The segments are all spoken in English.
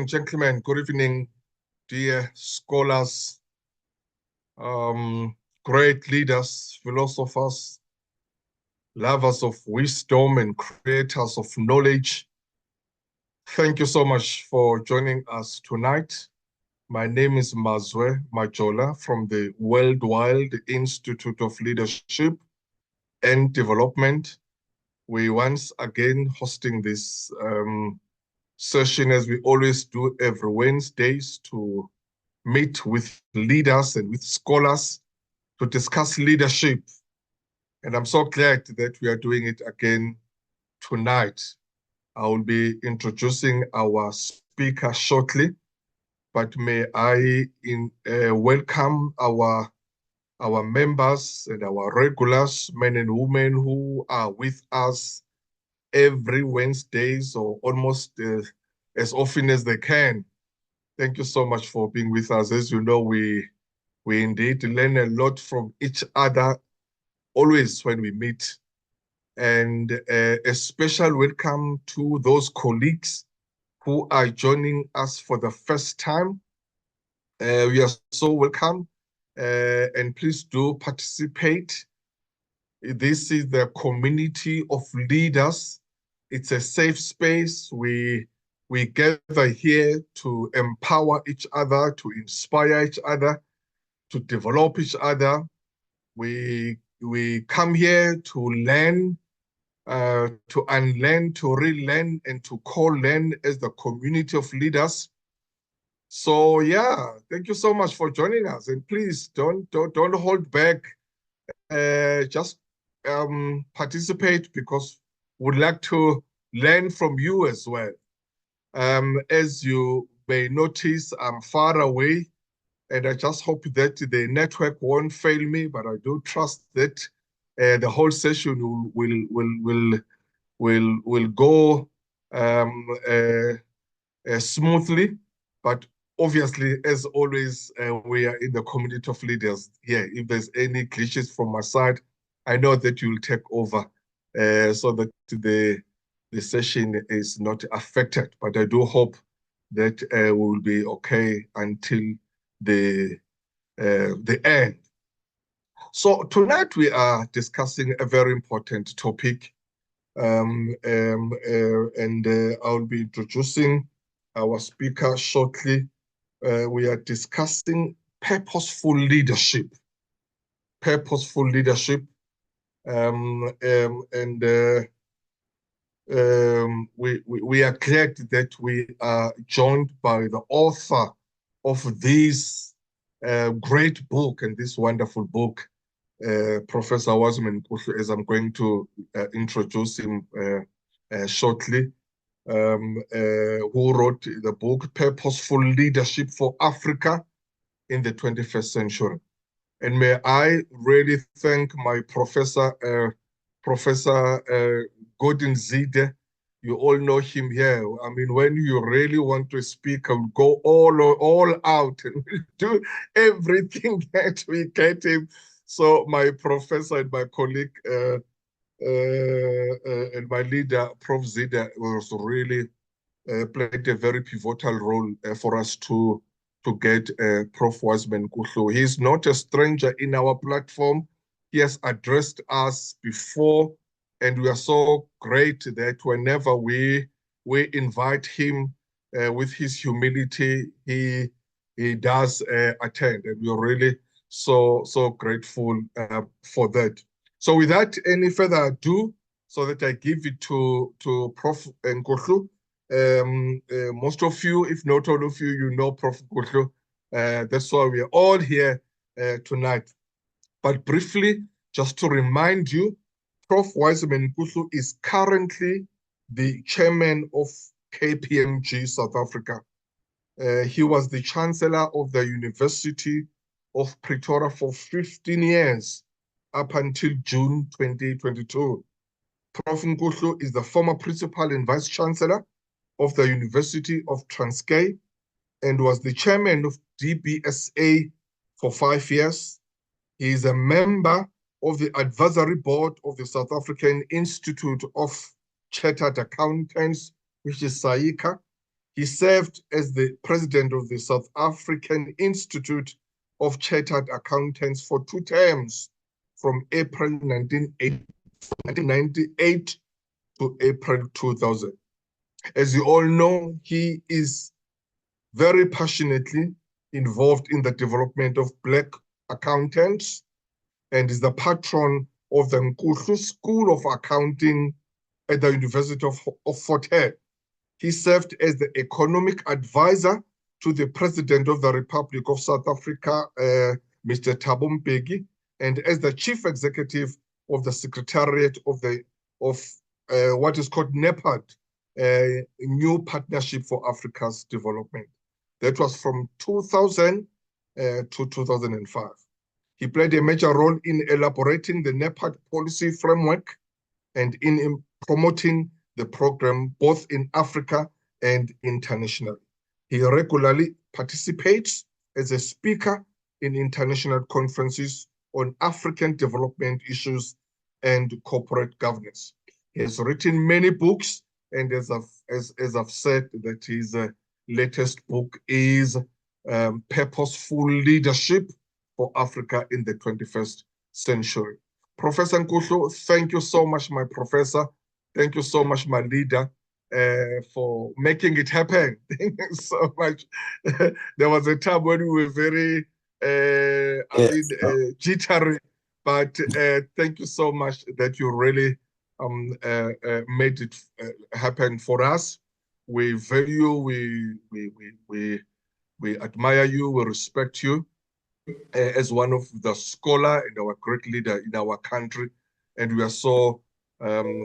gentlemen, good evening, dear scholars, great leaders, philosophers, lovers of wisdom and creators of knowledge. Thank you so much for joining us tonight. My name is Mazwe Majola from the Worldwide Institute of Leadership and Development. We once again hosting this session, as we always do every Wednesdays, to meet with leaders and with scholars to discuss leadership. And I'm so glad that we are doing it again tonight. I will be introducing our speaker shortly, but may I welcome our members and our regulars, men and women who are with us every Wednesdays or almost as often as they can. Thank you so much for being with us. As you know, we indeed learn a lot from each other always when we meet. And a special welcome to those colleagues who are joining us for the first time. We are so welcome, and please do participate. This is the community of leaders. It's a safe space. We gather here to empower each other, to inspire each other, to develop each other. We come here to learn, to unlearn, to relearn, and to co-learn as the community of leaders. So yeah, thank you so much for joining us, and please don't hold back. Just participate, because we'd like to learn from you as well. As you may notice, I'm far away, and I just hope that the network won't fail me, but I do trust that the whole session will go smoothly. But obviously, as always, we are in the community of leaders here. If there's any glitches from my side, I know that you'll take over so that the session is not affected. But I do hope that we will be okay until the end. So tonight we are discussing a very important topic, and I'll be introducing our speaker shortly. We are discussing purposeful leadership. Purposeful leadership, and we are glad that we are joined by the author of this great book and this wonderful book, Professor Wiseman, as I'm going to introduce him shortly, who wrote the book Purposeful Leadership for Africa in the 21st Century. And may I really thank my professor, Professor Gordon Zide. You all know him here. I mean, when you really want to speak, I'll go all out and we'll do everything that we get him. So my professor and my colleague and my leader, Prof. Zida, was really played a very pivotal role for us to get Prof. Wiseman Nkuhlu. He's not a stranger in our platform. He has addressed us before, and we are so great that whenever we invite him with his humility, he does attend, and we're really so grateful for that. So without any further ado, so that I give it to Prof. Nkuhlu. Most of you, if not all of you, you know Prof. Nkuhlu. That's why we are all here tonight. But briefly, just to remind you, Prof. Wiseman Nkuhlu is currently the chairman of KPMG South Africa. He was the chancellor of the University of Pretoria for 15 years, up until June 2022. Prof. Nkuhlu is the former principal and vice chancellor of the University of Transkei and was the chairman of DBSA for 5 years. He is a member of the advisory board of the South African Institute of Chartered Accountants, which is SAICA. He served as the president of the South African Institute of Chartered Accountants for 2 terms, from April 1998 to April 2000. As you all know, he is very passionately involved in the development of Black accountants and is the patron of the Nkuhlu School of Accounting at the University of Fort Hare. He served as the economic advisor to the President of the Republic of South Africa, Mr. Thabo Mbeki, and as the chief executive of the Secretariat of what is called NEPAD, New Partnership for Africa's Development. That was from 2000 to 2005. He played a major role in elaborating the NEPAD policy framework and in promoting the program both in Africa and internationally. He regularly participates as a speaker in international conferences on African development issues and corporate governance. He has written many books, and as I've said, that his latest book is Purposeful Leadership for Africa in the 21st Century. Professor Nkuhlu, thank you so much, my professor. Thank you so much, my leader, for making it happen. Thank you so much. There was a time when we were very, jittery, but thank you so much that you really made it happen for us. We value, we admire you, we respect you as one of the scholar and our great leader in our country, and we are so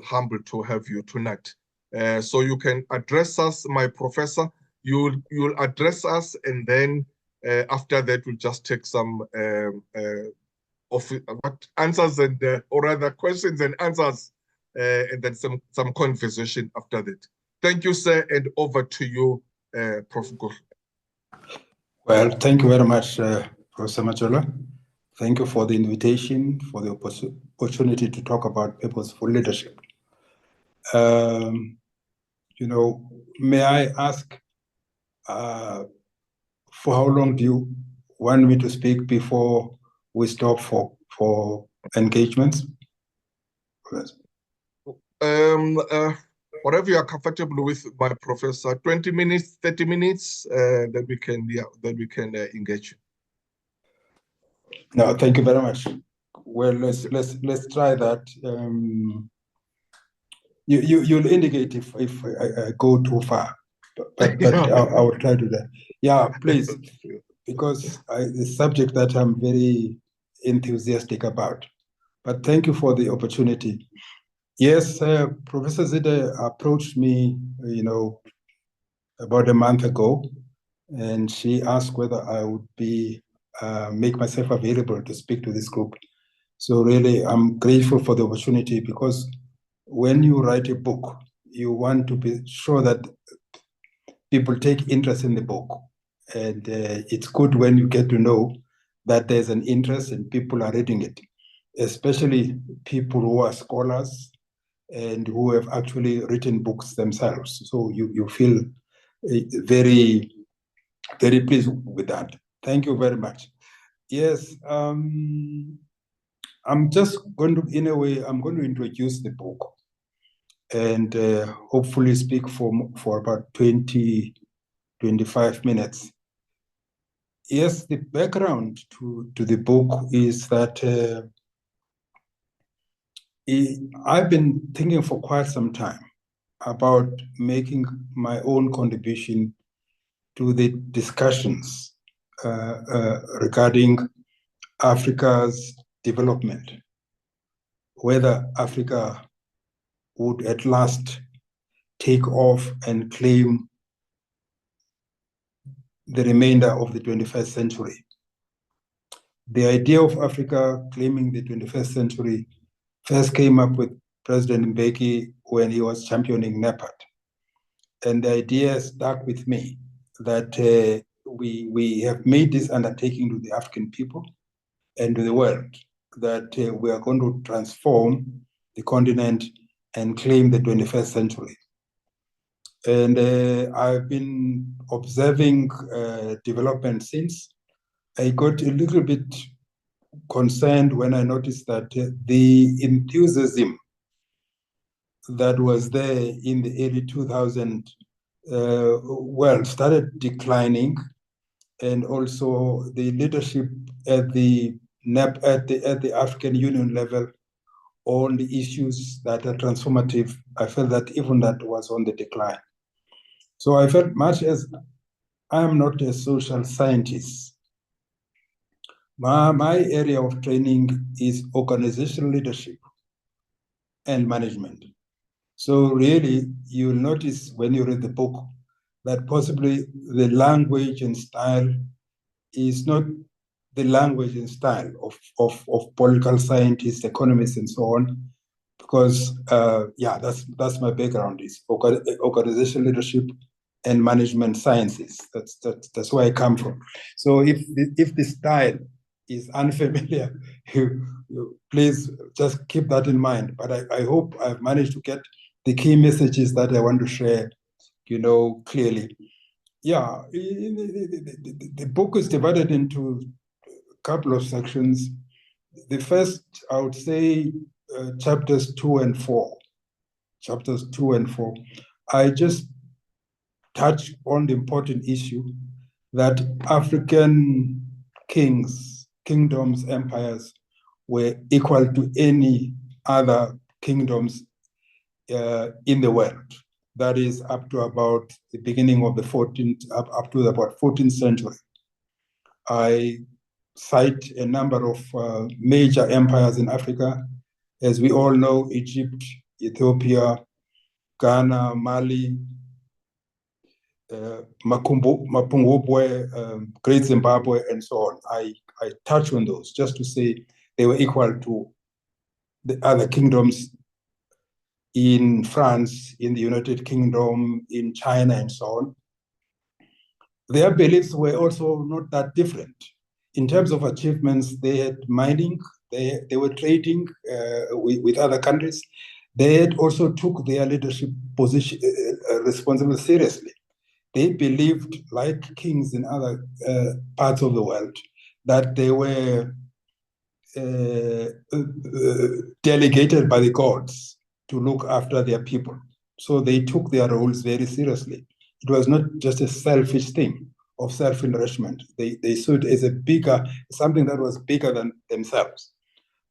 humbled to have you tonight. So you can address us, my professor. You'll address us, and then after that we'll just take some answers and or rather questions and answers, and then some conversation after that. Thank you, sir, and over to you, Prof. Nkuhlu. Well, thank you very much, Professor Majola. Thank you for the invitation, for the opportunity to talk about purposeful leadership. May I ask, for how long do you want me to speak before we stop for engagements? Whatever you are comfortable with, my professor. 20 minutes, 30 minutes, then we can engage you. No, thank you very much. Well, let's try that. You'll indicate if I go too far, but I will try to do that. Yeah, please, because it's a subject that I'm very enthusiastic about. But thank you for the opportunity. Yes, Professor Zide approached me, about a month ago, and she asked whether I would make myself available to speak to this group. So really, I'm grateful for the opportunity, because when you write a book, you want to be sure that people take interest in the book. And it's good when you get to know that there's an interest and people are reading it, especially people who are scholars and who have actually written books themselves. So you feel very, very pleased with that. Thank you very much. Yes, I'm just going to, in a way, I'm going to introduce the book and hopefully speak for about 20-25 minutes. Yes, the background to the book is that I've been thinking for quite some time about making my own contribution to the discussions regarding Africa's development, whether Africa would at last take off and claim the remainder of the 21st century. The idea of Africa claiming the 21st century first came up with President Mbeki when he was championing NEPAD. And the idea stuck with me that we have made this undertaking to the African people and to the world, that we are going to transform the continent and claim the 21st century. And I've been observing development since. I got a little bit concerned when I noticed that the enthusiasm that was there in the early 2000s started declining, and also the leadership at the African Union level on the issues that are transformative. I felt that even that was on the decline. So I felt, much as I am not a social scientist, my area of training is organizational leadership and management. So really, you'll notice when you read the book that possibly the language and style is not the language and style of political scientists, economists, and so on, because that's my background, is organizational leadership and management sciences. That's where I come from. So if the style is unfamiliar, please just keep that in mind. But I hope I've managed to get the key messages that I want to share, clearly. Yeah, the book is divided into a couple of sections. The first, I would say, chapters 2 and 4. Chapters 2 and 4. I just touch on the important issue that African kingdoms, empires were equal to any other kingdoms in the world. That is up to about the beginning of the 14th, up to about 14th century. I cite a number of major empires in Africa. As we all know, Egypt, Ethiopia, Ghana, Mali, Mapungubwe, Great Zimbabwe, and so on. I touch on those just to say they were equal to the other kingdoms in France, in the United Kingdom, in China, and so on. Their beliefs were also not that different. In terms of achievements, they had mining, they were trading with other countries. They had also took their leadership position responsibility seriously. They believed, like kings in other parts of the world, that they were delegated by the gods to look after their people. So they took their roles very seriously. It was not just a selfish thing of self-enrichment. They saw it as something that was bigger than themselves.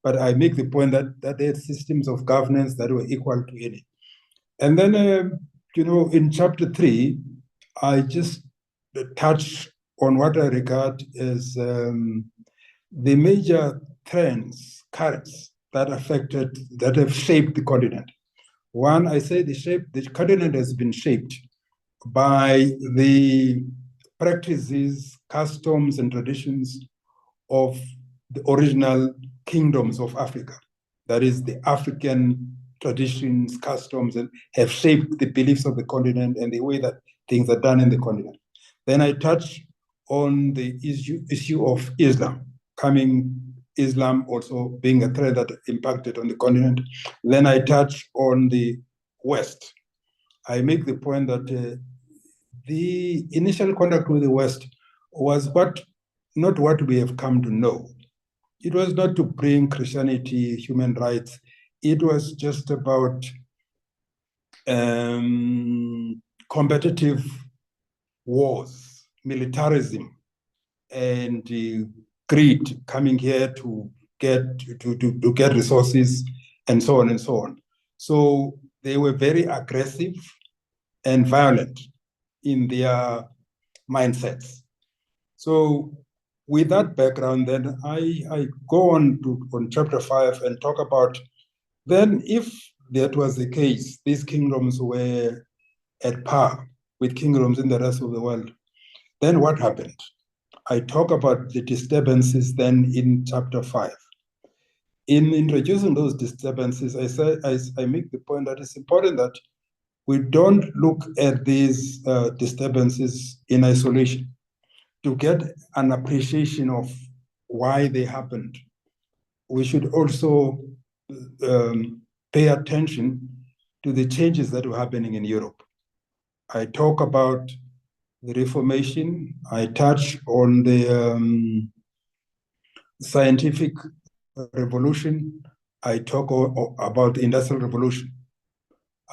But I make the point that they had systems of governance that were equal to any. And then, in chapter 3, I just touch on what I regard as the major trends, currents that have shaped the continent. One, I say the continent has been shaped by the practices, customs, and traditions of the original kingdoms of Africa. That is, the African traditions, customs, and have shaped the beliefs of the continent and the way that things are done in the continent. Then I touch on the issue of Islam also being a threat that impacted on the continent. Then I touch on the West. I make the point that the initial contact with the West was not what we have come to know. It was not to bring Christianity, human rights. It was just about competitive wars, militarism, and greed coming here to get resources, and so on and so on. So they were very aggressive and violent in their mindsets. So with that background, then I go on chapter 5 and talk about, then if that was the case, these kingdoms were at par with kingdoms in the rest of the world, then what happened? I talk about the disturbances then in chapter 5. In introducing those disturbances, I make the point that it's important that we don't look at these disturbances in isolation. To get an appreciation of why they happened, we should also pay attention to the changes that were happening in Europe. I talk about the Reformation. I touch on the scientific revolution. I talk about the Industrial Revolution.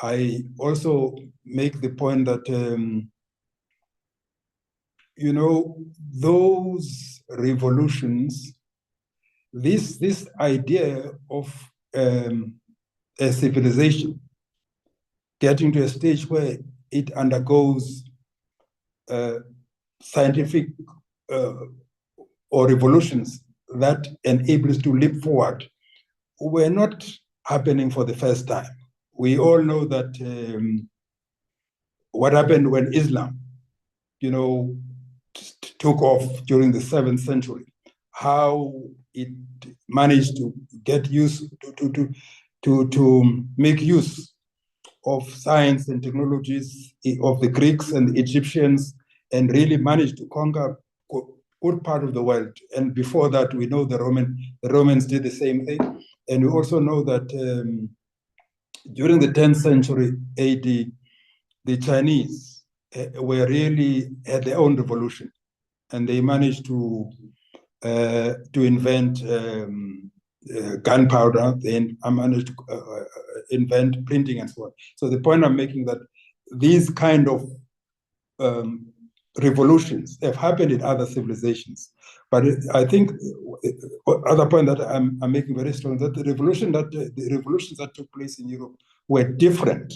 I also make the point that, those revolutions, this idea of a civilization getting to a stage where it undergoes scientific or revolutions that enable us to leap forward were not happening for the first time. We all know that what happened when Islam, took off during the 7th century, how it managed to get use to make use of science and technologies of the Greeks and the Egyptians, and really managed to conquer a good part of the world. And before that, we know the Romans did the same thing. And we also know that during the 10th century AD, the Chinese were really had their own revolution, and they managed to invent gunpowder. They managed to invent printing and so on. So the point I'm making that these kind of revolutions have happened in other civilizations, but I think other point that I'm making very strong that the revolutions that took place in Europe were different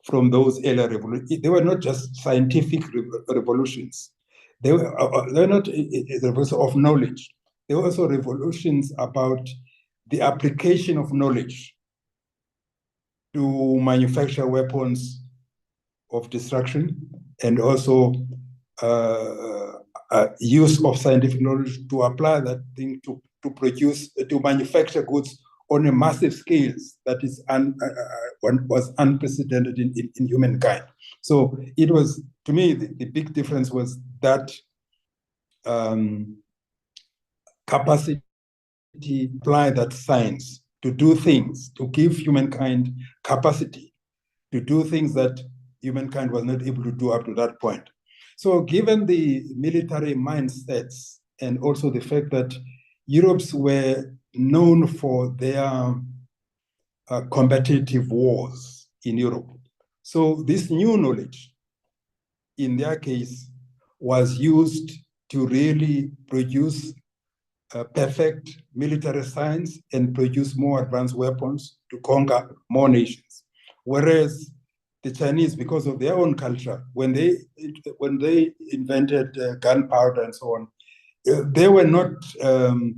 from those earlier revolutions. They were not just scientific revolutions. They were not revolutions of knowledge. They were also revolutions about the application of knowledge to manufacture weapons of destruction, and also use of scientific knowledge to apply that thing to manufacture goods on a massive scale that is was unprecedented in humankind. So it was, to me, the big difference was that capacity to apply that science to do things, to give humankind capacity to do things that humankind was not able to do up to that point. So given the military mindsets, and also the fact that Europe's were known for their competitive wars in Europe. So this new knowledge, in their case, was used to really produce perfect military science and produce more advanced weapons to conquer more nations. Whereas the Chinese, because of their own culture, when they invented gunpowder and so on, they were not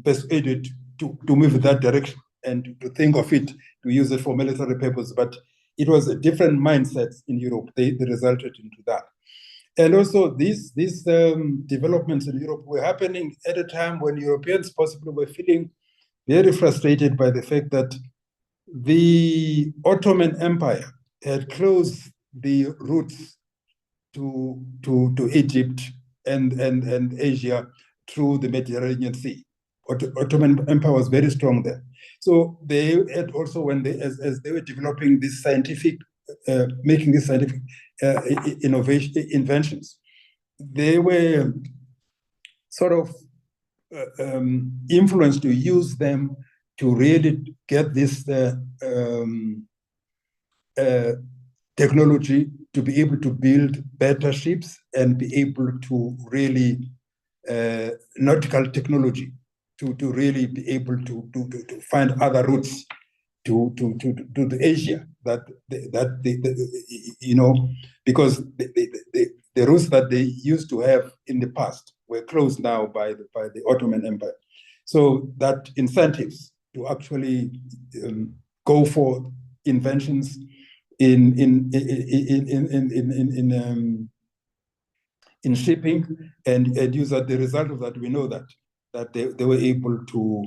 persuaded to move in that direction and to think of it, to use it for military purpose. But it was a different mindset in Europe. They resulted into that. And also these developments in Europe were happening at a time when Europeans possibly were feeling very frustrated by the fact that the Ottoman Empire had closed the routes to Egypt and Asia through the Mediterranean Sea. Ottoman Empire was very strong there. So they had also, when they, as they were developing this scientific, making these scientific inventions, they were sort of influenced to use them to really get this technology to be able to build better ships and be able to really nautical technology to really be able to find other routes to the Asia because the routes that they used to have in the past were closed now by the Ottoman Empire. So that incentives to actually go for inventions in shipping and use that. The result of that, we know that they were able to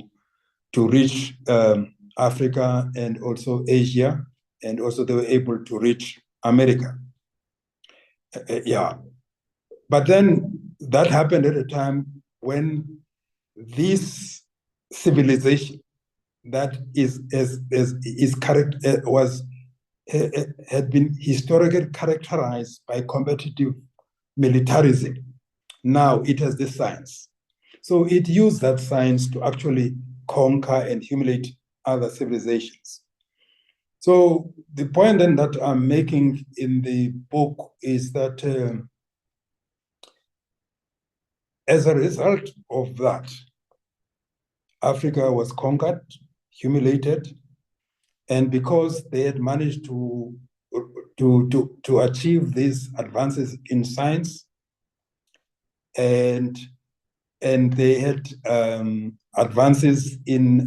reach Africa and also Asia, and also they were able to reach America. But then that happened at a time when this civilization that was had been historically characterized by competitive militarism. Now it has this science. So it used that science to actually conquer and humiliate other civilizations. So the point then that I'm making in the book is that as a result of that, Africa was conquered, humiliated, and because they had managed to achieve these advances in science, and they had advances in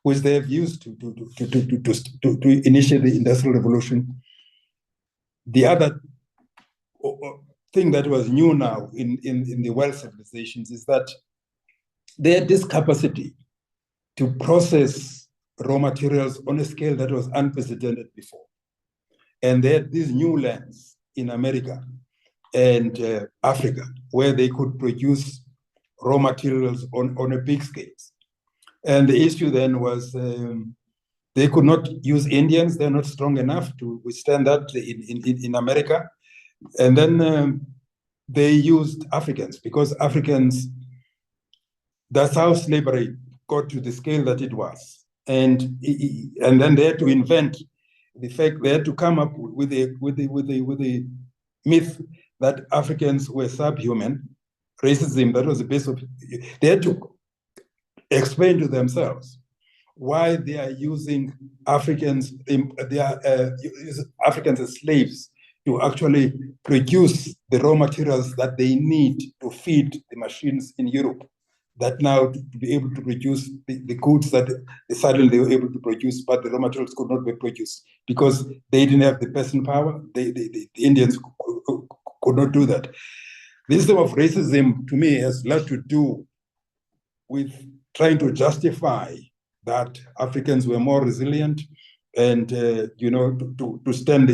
which they have used to initiate the Industrial Revolution. The other thing that was new now in the world civilizations is that they had this capacity to process raw materials on a scale that was unprecedented before. And they had these new lands in America and Africa where they could produce raw materials on a big scale. And the issue then was they could not use Indians. They're not strong enough to withstand that in America. And then they used Africans because Africans, that's how slavery got to the scale that it was. And then they had to invent the fact, they had to come up with a myth that Africans were subhuman, racism, that was the base of it. They had to explain to themselves why they are using Africans, Africans as slaves to actually produce the raw materials that they need to feed the machines in Europe, that now to be able to produce the goods that suddenly they were able to produce, but the raw materials could not be produced because they didn't have the person power. The Indians could not do that. This system of racism, to me, has a lot to do with trying to justify that Africans were more resilient and, to stand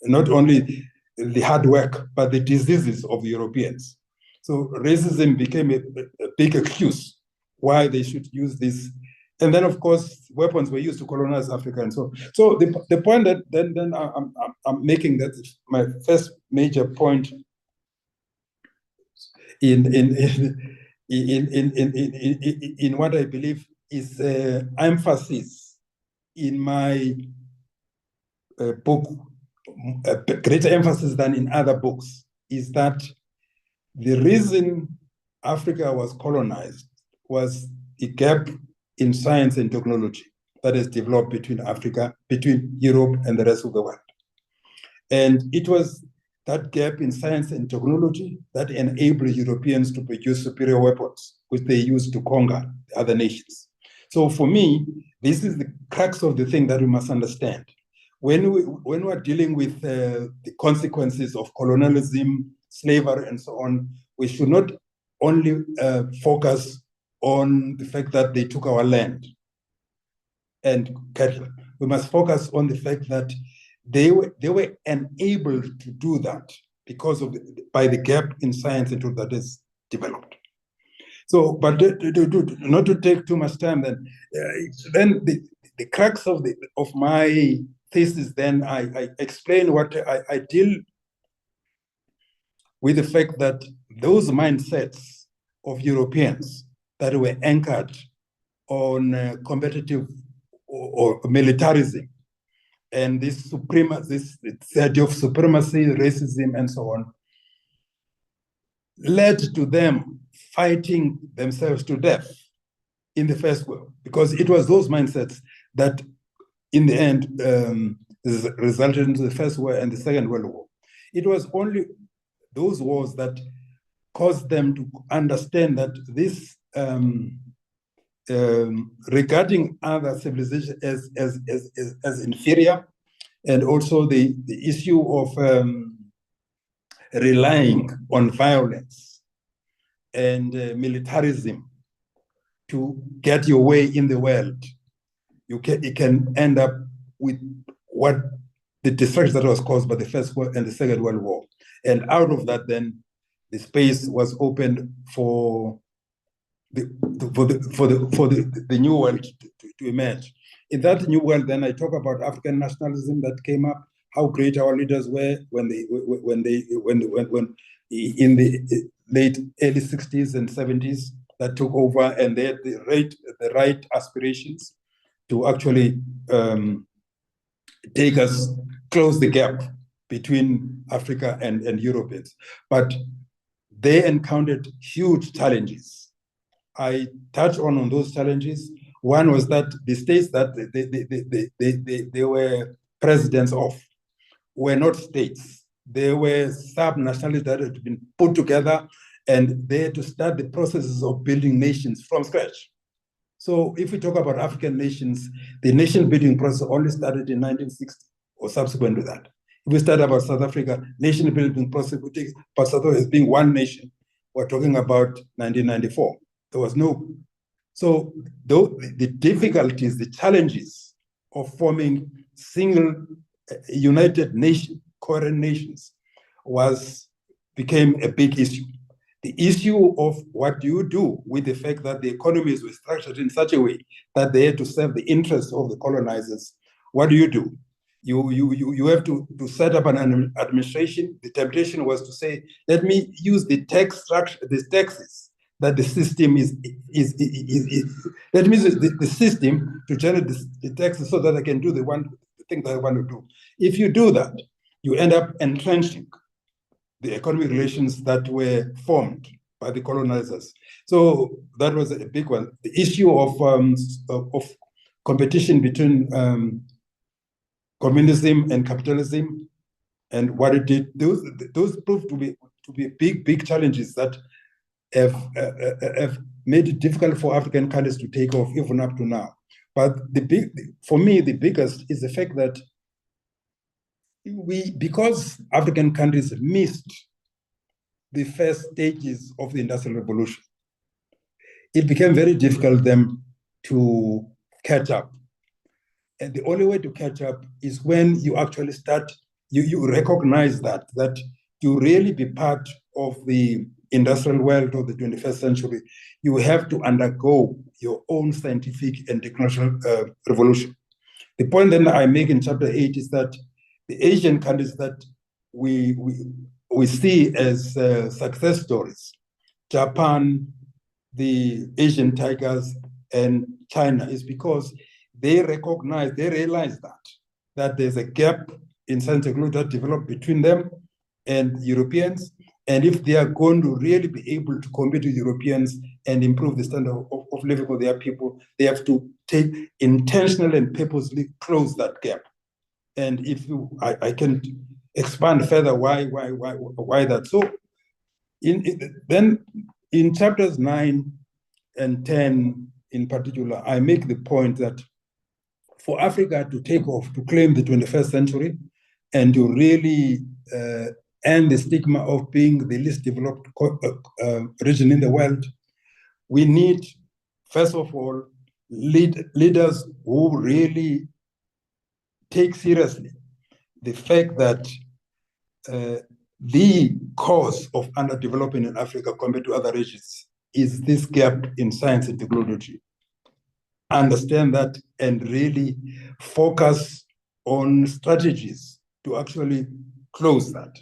not only the hard work, but the diseases of Europeans. So racism became a big excuse why they should use this. And then, of course, weapons were used to colonize Africa. And so the point that then I'm making, that my first major point in what I believe is emphasis in my book, greater emphasis than in other books, is that the reason Africa was colonized was a gap in science and technology that has developed between Europe and the rest of the world. And it was that gap in science and technology that enabled Europeans to produce superior weapons, which they used to conquer other nations. So for me, this is the crux of the thing that we must understand. When we're dealing with the consequences of colonialism, slavery, and so on, we should not only focus on the fact that they took our land and cattle. We must focus on the fact that they were enabled to do that because of by the gap in science and that is developed. So, but not to take too much time, then the crux of my thesis, then I explain what I deal with, the fact that those mindsets of Europeans that were anchored on competitive or militarism, and this idea of supremacy, racism, and so on, led to them fighting themselves to death in the First World, because it was those mindsets that, in the end, resulted into the First World and the Second World War. It was only those wars that caused them to understand that this regarding other civilizations as inferior, and also the issue of relying on violence and militarism to get your way in the world, it can end up with what the destruction that was caused by the First World and the Second World War. And out of that, then the space was opened for the new world to emerge. in that new world, then I talk about African nationalism that came up, how great our leaders were when in the late early 60s and 70s that took over, and they had the right aspirations to actually take us, close the gap between Africa and Europeans. But they encountered huge challenges. I touch on those challenges. One was that the states that they were presidents of were not states. They were sub-nationalities that had been put together, and they had to start the processes of building nations from scratch. So if we talk about African nations, the nation building process only started in 1960 or subsequent to that. If we start about South Africa, nation building process, we take South Africa as being one nation. We're talking about 1994. There was no. So the difficulties, the challenges of forming single united nation, coherent nations, became a big issue. The issue of what do you do with the fact that the economies were structured in such a way that they had to serve the interests of the colonizers. What do? You have to set up an administration. The temptation was to say, let me use the tax structure, the taxes that the system let me use the system to generate the taxes so that I can do the thing that I want to do. If you do that, you end up entrenching the economic relations that were formed by the colonizers. So that was a big one. The issue of competition between communism and capitalism, and what it did, those proved to be big challenges that have made it difficult for African countries to take off even up to now. But for me, the biggest is the fact that because African countries missed the first stages of the Industrial Revolution, it became very difficult for them to catch up. And the only way to catch up is when you actually start, you recognize that to really be part of the industrial world of the 21st century, you have to undergo your own scientific and technological revolution. The point that I make in chapter 8 is that the Asian countries that we see as success stories, Japan, the Asian tigers, and China, is because they realize that there's a gap in science and technology that developed between them and Europeans. And if they are going to really be able to compete with Europeans and improve the standard of living of their people, they have to take intentionally and purposely close that gap. And if I can expand further why that. So then in chapters 9 and 10 in particular, I make the point that for Africa to take off, to claim the 21st century, and to really end the stigma of being the least developed region in the world, we need, first of all, leaders who really take seriously the fact that the cause of underdevelopment in Africa compared to other regions is this gap in science and technology. Understand that and really focus on strategies to actually close that.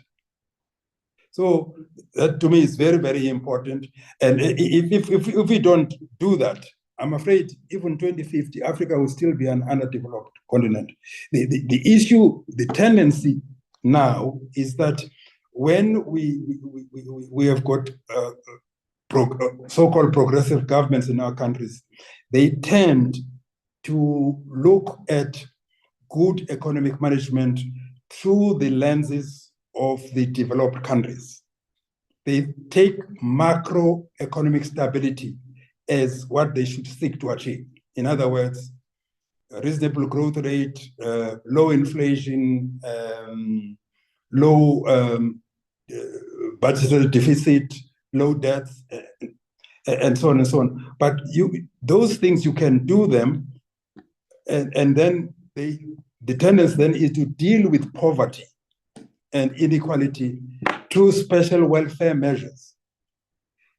So that to me is very, very important. And if we don't do that, I'm afraid even 2050, Africa will still be an underdeveloped continent. The issue, the tendency now is that when we have got so-called progressive governments in our countries, they tend to look at good economic management through the lenses of the developed countries. They take macroeconomic stability as what they should seek to achieve. In other words, a reasonable growth rate, low inflation, low budgetary deficit, low debts, and so on and so on. But those things you can do them, and then the tendency then is to deal with poverty and inequality through special welfare measures.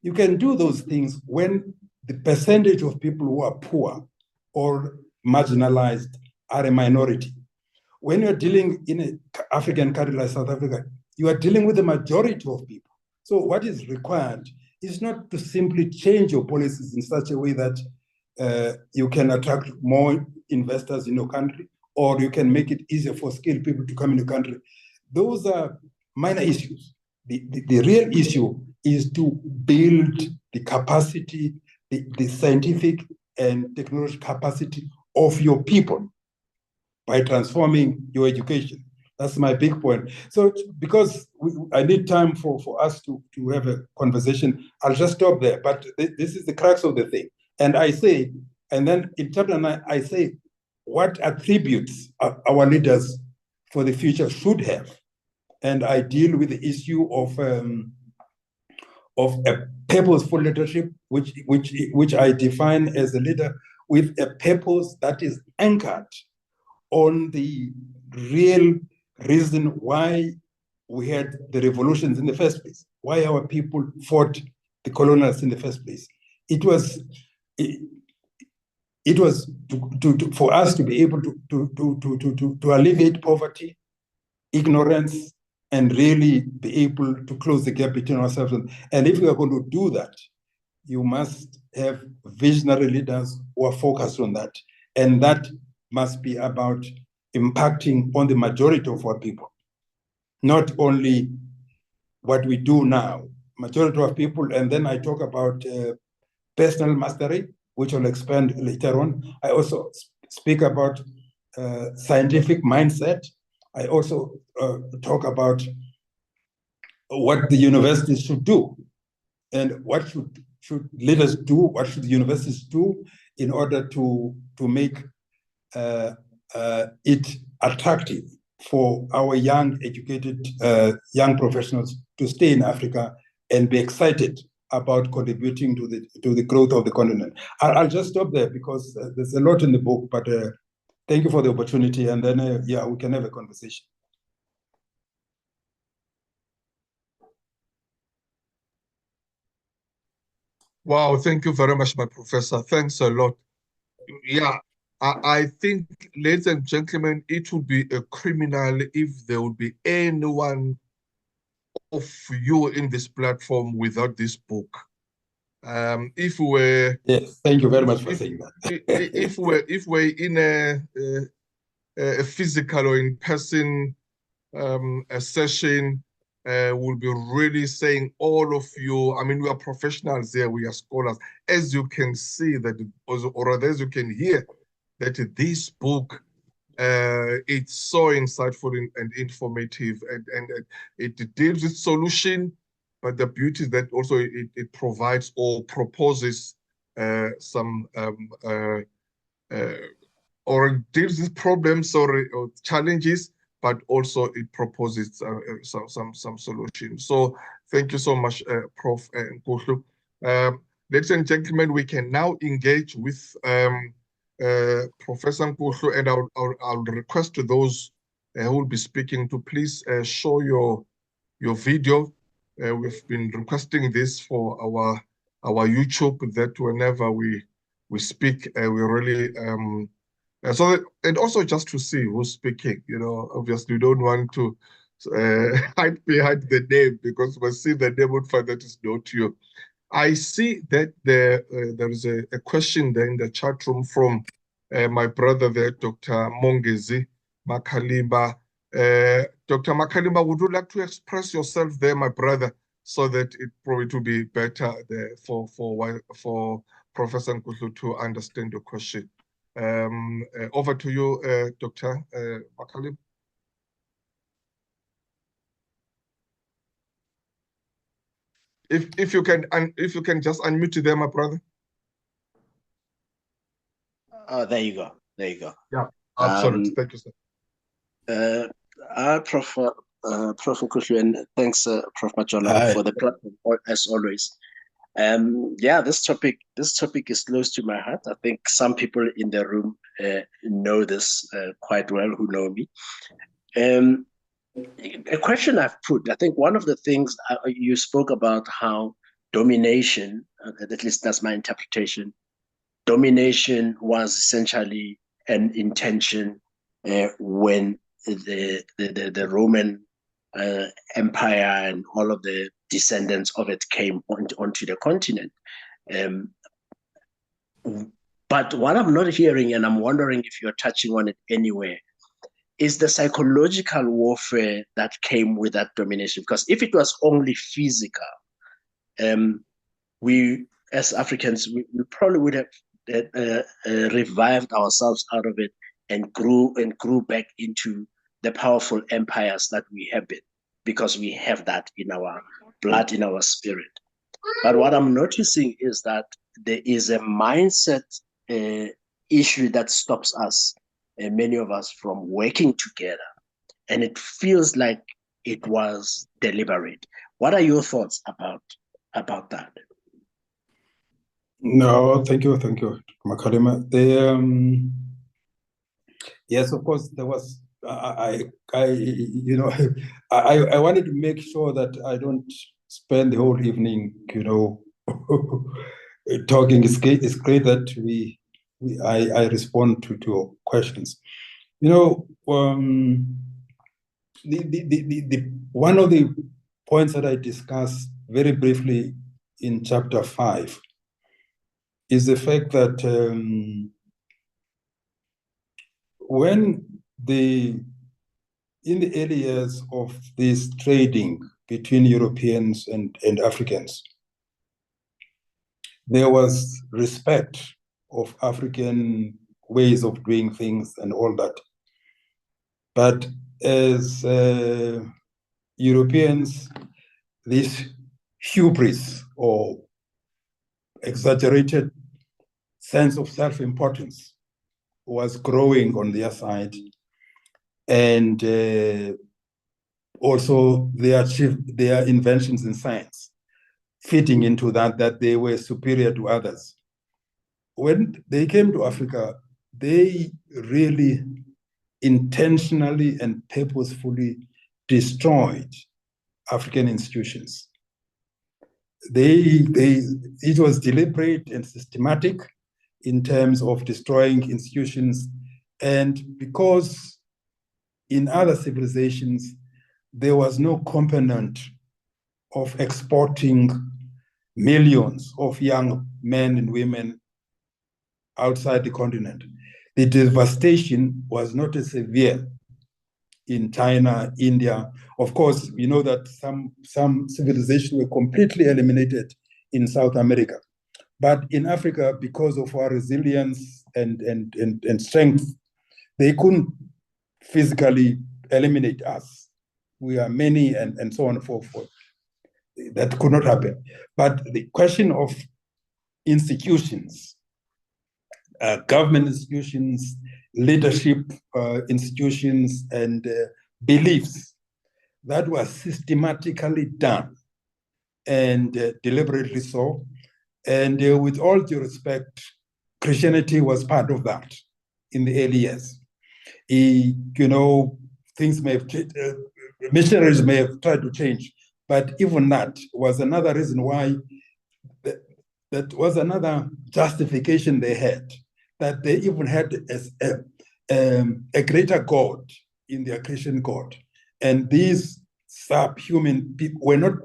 You can do those things when the percentage of people who are poor or marginalized, are a minority. When you're dealing in an African country like South Africa, you are dealing with the majority of people. So what is required is not to simply change your policies in such a way that you can attract more investors in your country, or you can make it easier for skilled people to come in the country. Those are minor issues. The real issue is to build the capacity, the scientific and technological capacity of your people by transforming your education. That's my big point. So because I need time for us to have a conversation, I'll just stop there. But this is the crux of the thing. And I say, and then in chapter 9, I say, what attributes our leaders for the future should have. And I deal with the issue of a purposeful leadership, which I define as a leader with a purpose that is anchored on the real reason why we had the revolutions in the first place, why our people fought the colonialists in the first place. It was for us to be able to alleviate poverty, ignorance, and really be able to close the gap between ourselves. And if we are going to do that, you must have visionary leaders who are focused on that. And that must be about impacting on the majority of our people, not only what we do now, majority of people. And then I talk about personal mastery, which I'll expand later on. I also speak about scientific mindset. I also talk about what the universities should do and what should leaders do, what should the universities do in order to make it attractive for our young, educated, young professionals to stay in Africa and be excited about contributing to the growth of the continent. I'll just stop there because there's a lot in the book, but thank you for the opportunity. And then, yeah, we can have a conversation. Wow, thank you very much, my professor. Thanks a lot. Yeah, I think, ladies and gentlemen, it would be a criminal if there would be anyone of you in this platform without this book. If we were, yes, thank you very much for saying that. if we're in a physical or in person a session, we'll be really saying all of you. I mean, we are professionals here, we are scholars. As you can see that, or rather, as you can hear, that this book it's so insightful and informative, and it deals with solution, but the beauty is that also it provides or proposes some or it deals with problems or challenges, but also it proposes some solutions. So thank you so much, Prof. Nkuhlu. Ladies and gentlemen, we can now engage with Professor Nkuhlu, and I'll request to those who will be speaking to please show your video. We've been requesting this for our YouTube, that whenever we speak, we really and also just to see who's speaking. You know, obviously we don't want to hide behind the name, because we see the name would find that is not you. I see that there is a question there in the chat room from my brother there, Dr. Mongezi Makalimba. Dr. Makalimba, would you like to express yourself there, my brother, so that it probably will be better there for Professor Nkuhlu to understand your question? Over to you, Dr. Makalimba. If you can just unmute there, my brother. Oh, there you go. There you go. Yeah, absolutely. Thank you, sir. Prof. Nkuhlu, and thanks, Prof. Majola, for the platform, as always. Yeah, this topic is close to my heart. I think some people in the room know this quite well, who know me. A question I've put, I think one of the things you spoke about, how domination, at least that's my interpretation, domination was essentially and intention when the Roman Empire and all of the descendants of it came onto the continent. But what I'm not hearing, and I'm wondering if you're touching on it anywhere, is the psychological warfare that came with that domination. Because if it was only physical, we as Africans, we probably would have revived ourselves out of it and grew back into the powerful empires that we have been, because we have that in our blood, in our spirit. But what I'm noticing is that there is a mindset issue that stops us, many of us, from working together. And it feels like it was deliberate. What are your thoughts about that? No, thank you, Makhalima. Yes, of course, there was. I wanted to make sure that I don't spend the whole evening, talking. It's great that I respond to your questions. The one of the points that I discussed very briefly in chapter 5 is the fact that in the early years of this trading between Europeans and Africans, there was respect of African ways of doing things and all that. But as Europeans, this hubris or exaggerated sense of self-importance was growing on their side, and also they achieved their inventions in science, fitting into that they were superior to others. When they came to Africa, they really intentionally and purposefully destroyed African institutions. It was deliberate and systematic in terms of destroying institutions. And because in other civilizations, there was no component of exporting millions of young men and women outside the continent, the devastation was not as severe in China, India. Of course, we know that some civilizations were completely eliminated in South America. But in Africa, because of our resilience and strength, they couldn't physically eliminate us. We are many and so on and so forth. That could not happen. But the question of institutions, government institutions, leadership institutions, and beliefs, that was systematically done and deliberately so. And with all due respect, Christianity was part of that in the early years. Things may have changed, missionaries may have tried to change, but even that was another reason why, that was another justification they had, that they even had a greater God in their Christian God. And these subhuman people were not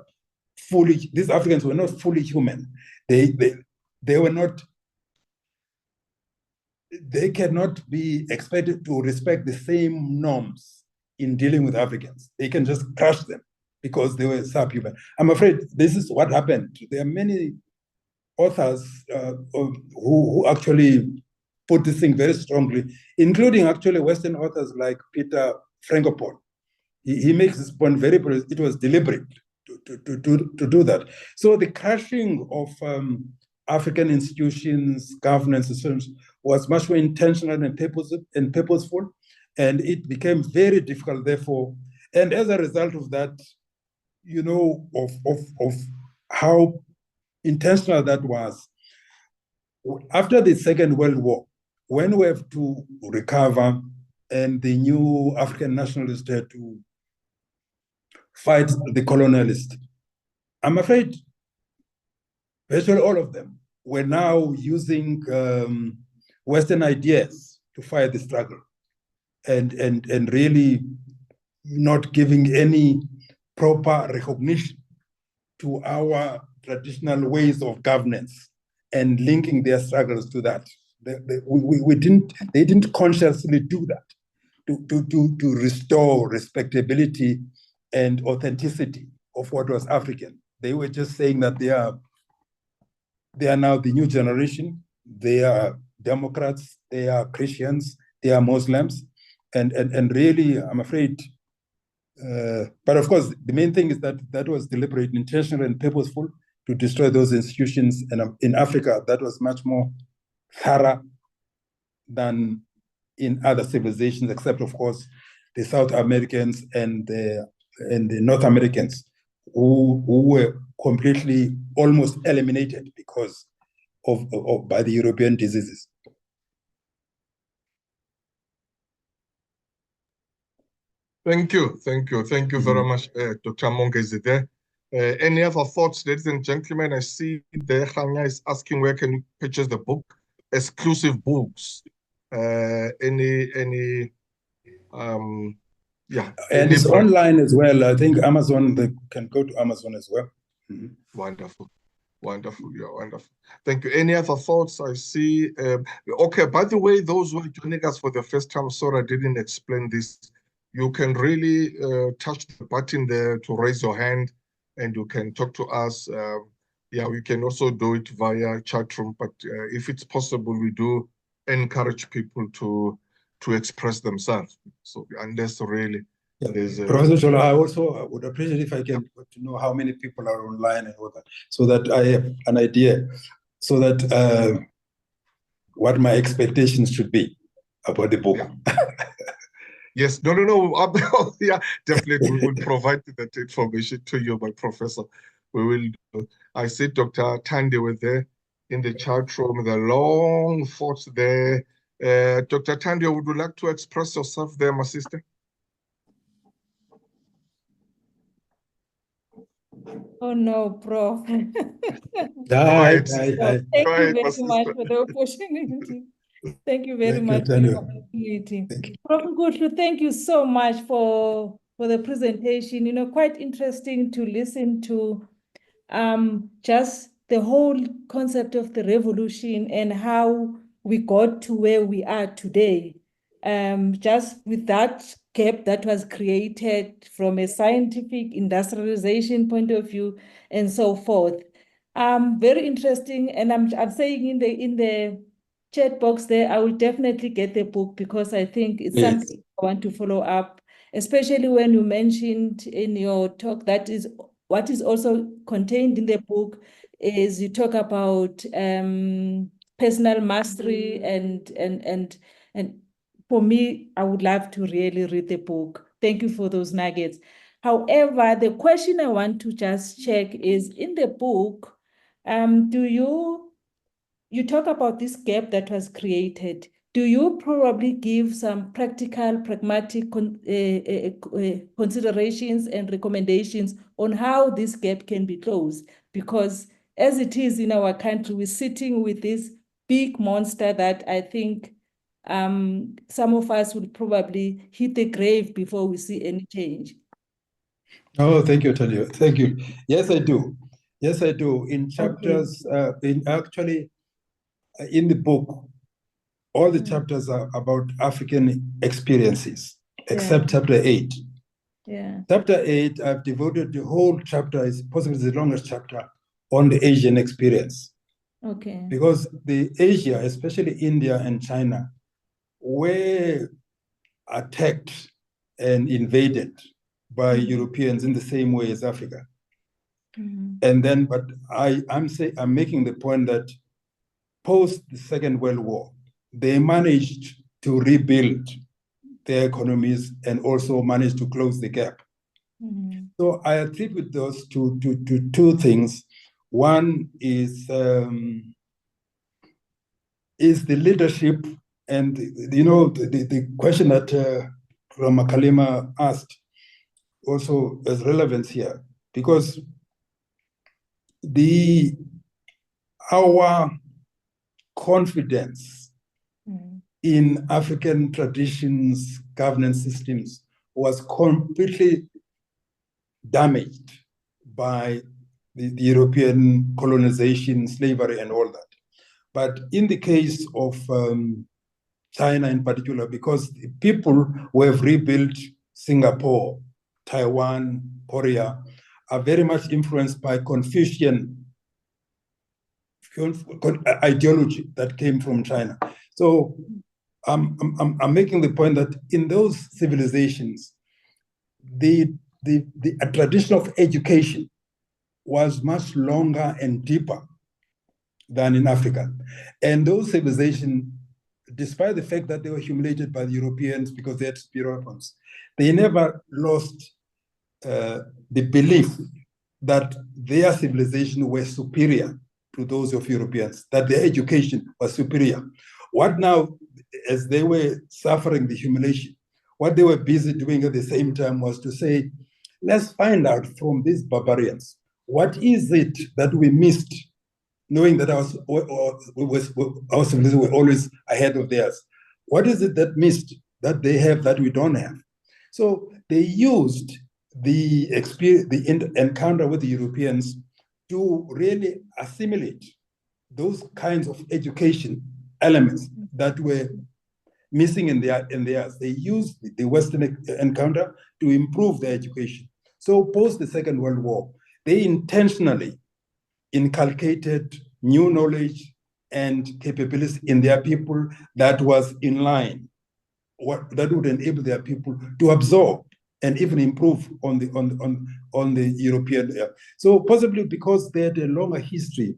fully, these Africans were not fully human. They were not, they cannot be expected to respect the same norms in dealing with Africans. They can just crush them because they were subhuman. I'm afraid this is what happened. There are many authors who actually put this thing very strongly, including actually Western authors like Peter Frankopan. He makes this point very, it was deliberate to do that. So the crushing of African institutions, governance systems was much more intentional and purposeful, and it became very difficult, therefore. And as a result of that, of how intentional that was, after the Second World War, when we have to recover and the new African nationalists had to fight the colonialists, I'm afraid virtually all of them were now using Western ideas to fight the struggle, and really not giving any proper recognition to our traditional ways of governance and linking their struggles to that. They didn't consciously do that to restore respectability and authenticity of what was African. They were just saying that they are now the new generation. They are Democrats, they are Christians, they are Muslims, and really, I'm afraid. But of course, the main thing is that was deliberate, intentional, and purposeful to destroy those institutions. And in Africa, that was much more thorough than in other civilizations, except, of course, the South Americans and the North Americans, who were completely almost eliminated because by the European diseases. Thank you very much, Dr. Mongezide. Any other thoughts, ladies and gentlemen? I see there Hanya is asking where can you purchase the book, exclusive books. Yeah. And it's online as well. I think Amazon, they can go to Amazon as well. Mm-hmm. Wonderful, yeah, wonderful. Thank you. Any other thoughts? I see. Okay, by the way, those who are joining us for the first time, sorry I didn't explain this. You can really touch the button there to raise your hand and you can talk to us. Yeah, we can also do it via chat room, but if it's possible, we do encourage people to express themselves. So unless really there's Professor Chola, I also would appreciate if I can to know how many people are online and all that, so that I have an idea, so that what my expectations should be about the book. Yeah. Yes, no. Yeah, definitely we will provide that information to you, my professor. We will. I see Dr. Tande was there in the chat room, the long thoughts there. Dr. Tande, would you like to express yourself there, my sister? Oh no, Prof. Thank you very much for the opportunity. Thank you very much for the opportunity. Prof Nkuhlu, thank you so much for the presentation. You know, quite interesting to listen to just the whole concept of the revolution and how we got to where we are today. Just with that gap that was created from a scientific industrialization point of view and so forth. Very interesting, and I'm saying in the chat box there, I will definitely get the book because I think it's something I want to follow up, especially when you mentioned in your talk that is what is also contained in the book is you talk about personal mastery and for me, I would love to really read the book. Thank you for those nuggets. However, the question I want to just check is in the book, you talk about this gap that was created. Do you probably give some practical, pragmatic considerations and recommendations on how this gap can be closed? Because as it is in our country, we're sitting with this big monster that I think some of us will probably hit the grave before we see any change. Oh, thank you, Tanya. Thank you. Yes, I do. Yes, I do. In chapters, in the book, all the chapters are about African experiences, except chapter 8. Yeah. Chapter 8, I've devoted the whole chapter, is possibly the longest chapter, on the Asian experience. Okay. Because the Asia, especially India and China, were attacked and invaded by Europeans in the same way as Africa. And then, but I'm making the point that post the Second World War, they managed to rebuild their economies and also managed to close the gap. So I attribute those to two things. One is the leadership, and the question that Kalima asked also has relevance here, because our confidence in African traditions, governance systems, was completely damaged by the European colonization, slavery, and all that. But in the case of China in particular, because the people who have rebuilt Singapore, Taiwan, Korea, are very much influenced by Confucian ideology that came from China. So I'm making the point that in those civilizations, the tradition of education was much longer and deeper than in Africa. And those civilizations, despite the fact that they were humiliated by the Europeans because they had spear weapons, they never lost the belief that their civilization were superior to those of Europeans, that their education was superior. What now, as they were suffering the humiliation, what they were busy doing at the same time was to say, let's find out from these barbarians, what is it that we missed, knowing that our civilization were always ahead of theirs? What is it that missed, that they have, that we don't have? So they used the encounter with the Europeans to really assimilate those kinds of education elements that were missing in theirs. They used the Western encounter to improve their education. So post the Second World War, they intentionally inculcated new knowledge and capabilities in their people that was in line, that would enable their people to absorb and even improve on the European. So possibly because they had a longer history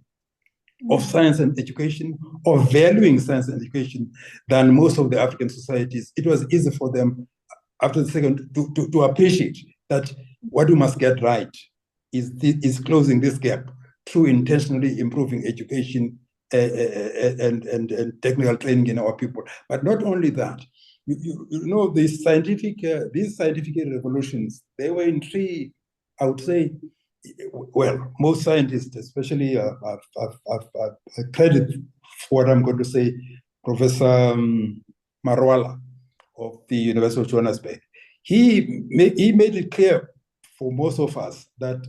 of science and education, of valuing science and education than most of the African societies, it was easy for them after the second to appreciate that what we must get right is closing this gap through intentionally improving education and technical training in our people. But not only that, you know, these scientific revolutions, they were in three, I would say, well, most scientists, especially credit for what I'm going to say, Professor Marwala of the University of Johannesburg. He made it clear for most of us that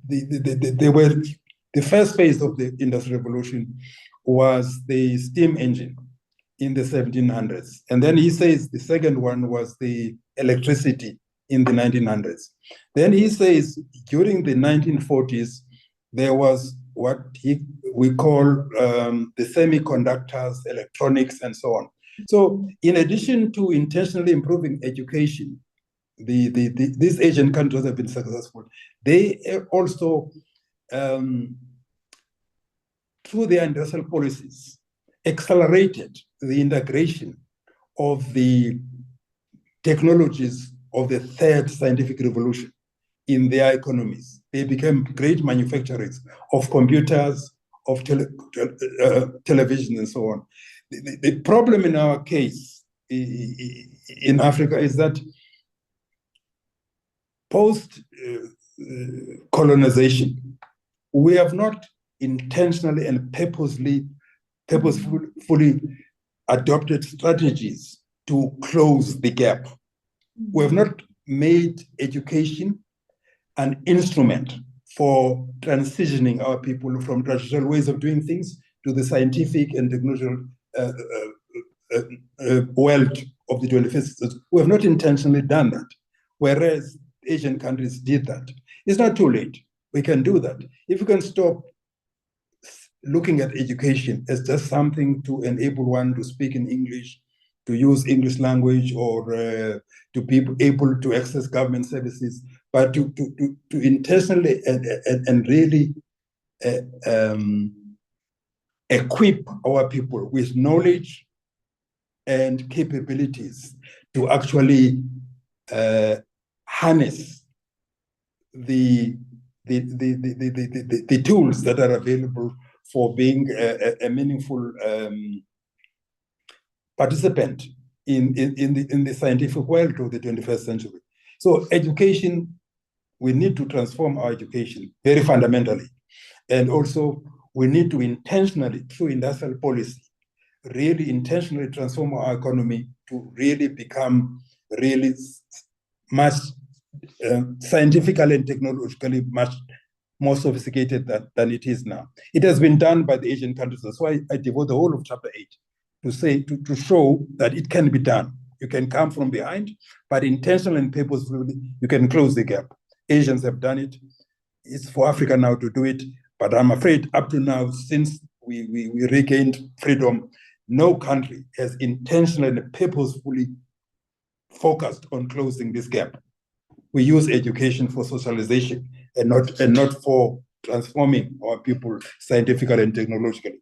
the first phase of the Industrial Revolution was the steam engine in the 1700s. And then he says the second one was the electricity in the 1900s. Then he says during the 1940s, there was what we call the semiconductors, electronics, and so on. So in addition to intentionally improving education, these Asian countries have been successful. They also, through their industrial policies, accelerated the integration of the technologies of the third scientific revolution in their economies. They became great manufacturers of computers, of television, and so on. The problem in our case in Africa is that post-colonization, we have not intentionally and purposefully adopted strategies to close the gap. We have not made education an instrument for transitioning our people from traditional ways of doing things to the scientific and technological world of the 21st century. We have not intentionally done that, whereas Asian countries did that. It's not too late. We can do that. If we can stop looking at education as just something to enable one to speak in English, to use English language, or to be able to access government services, but to intentionally and really equip our people with knowledge and capabilities to actually harness the tools that are available for being a meaningful participant in the scientific world of the 21st century. So education, we need to transform our education very fundamentally. And also we need to intentionally, through industrial policy, really intentionally transform our economy to really become really much scientifically and technologically much more sophisticated than it is now. It has been done by the Asian countries. That's why I devote the whole of chapter 8 to say, to show that it can be done. You can come from behind, but intentionally and purposefully, you can close the gap. Asians have done it. It's for Africa now to do it. But I'm afraid up to now, since we regained freedom, no country has intentionally and purposefully focused on closing this gap. We use education for socialization and not for transforming our people scientifically and technologically.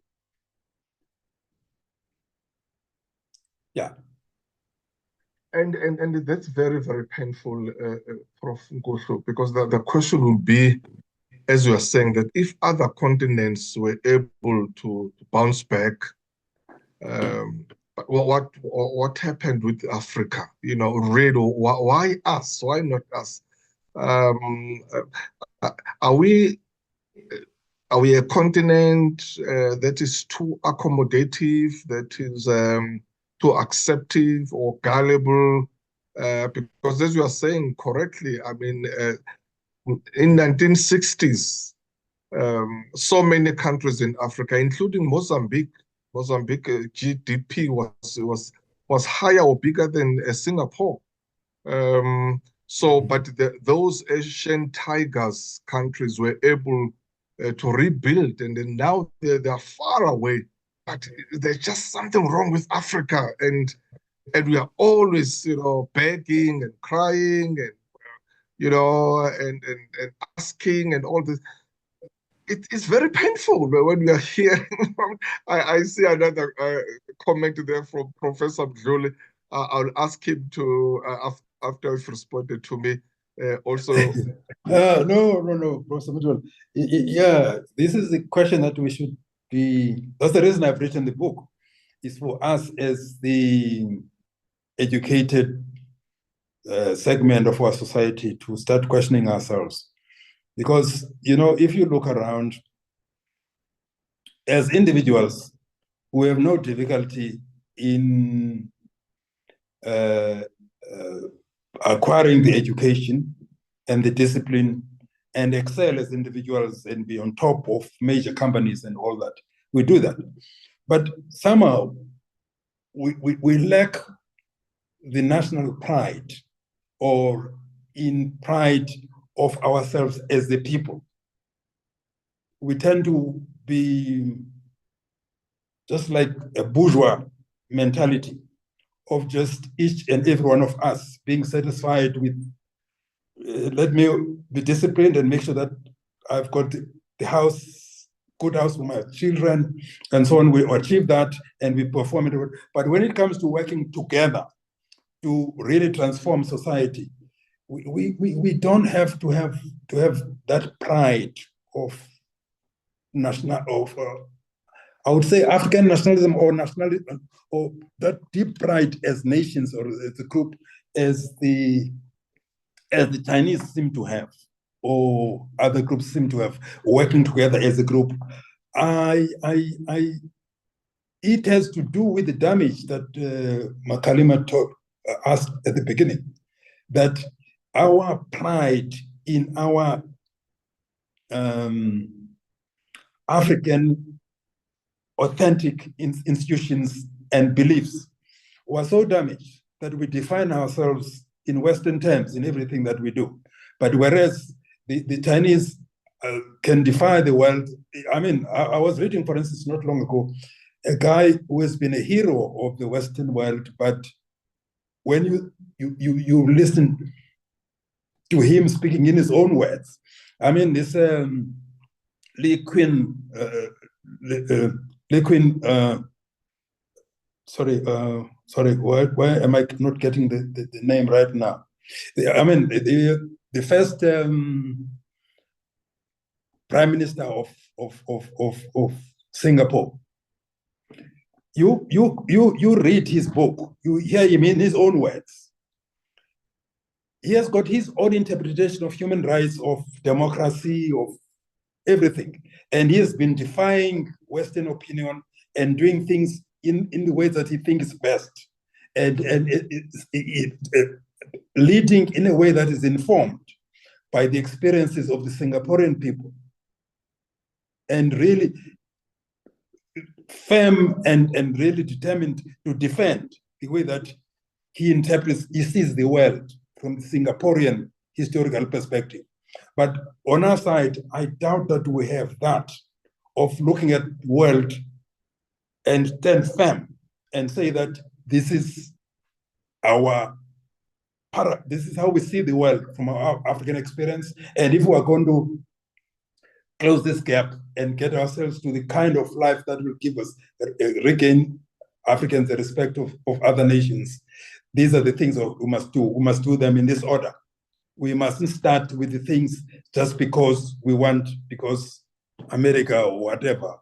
Yeah. And that's very, very painful, Prof. Nkuhlu, because the question will be, as you are saying, that if other continents were able to bounce back, what happened with Africa? You know, really, why us? Why not us? Are we a continent that is too accommodative, that is too acceptive or gullible? Because as you are saying correctly, I mean, in 1960s, so many countries in Africa, including Mozambique, GDP was higher or bigger than Singapore. But those Asian tigers countries were able to rebuild, and then now they are far away. But there's just something wrong with Africa, and we are always, begging and crying and and asking and all this. It's very painful when we are hearing. I see another comment there from Professor Nkuhlu. I'll ask him to, after he's responded to me, also. No, Professor Nkuhlu. Yeah, this is the question that we should be. That's the reason I've written the book, is for us as the educated segment of our society to start questioning ourselves. Because, if you look around, as individuals, we have no difficulty in acquiring the education and the discipline and excel as individuals and be on top of major companies and all that. We do that. But somehow, we lack the national pride or in pride of ourselves as the people. We tend to be just like a bourgeois mentality of just each and every one of us being satisfied with, let me be disciplined and make sure that I've got the house, good house for my children, and so on. We achieve that and we perform it. But when it comes to working together to really transform society, we don't have to have that pride of I would say African nationalism or nationalism, or that deep pride as nations or as a group, as the Chinese seem to have, or other groups seem to have, working together as a group. It has to do with the damage that Makalima asked at the beginning, that our pride in our African authentic institutions and beliefs was so damaged that we define ourselves in Western terms in everything that we do. But whereas the Chinese can defy the world, I mean, I was reading, for instance, not long ago, a guy who has been a hero of the Western world, but when you listen to him speaking in his own words, I mean, this Lee Quinn, sorry, why am I not getting the name right now? I mean, the first Prime Minister of Singapore. You read his book, you hear him in his own words. He has got his own interpretation of human rights, of democracy, of everything. And he has been defying Western opinion and doing things in the way that he thinks best, and leading in a way that is informed by the experiences of the Singaporean people, and really firm and really determined to defend the way that he sees the world from the Singaporean historical perspective. But on our side, I doubt that we have that of looking at the world and stand firm and say that this is how we see the world from our African experience. And if we are going to close this gap and get ourselves to the kind of life that will give us, regain Africans the respect of other nations, these are the things that we must do. We must do them in this order. We mustn't start with the things just because because America or whatever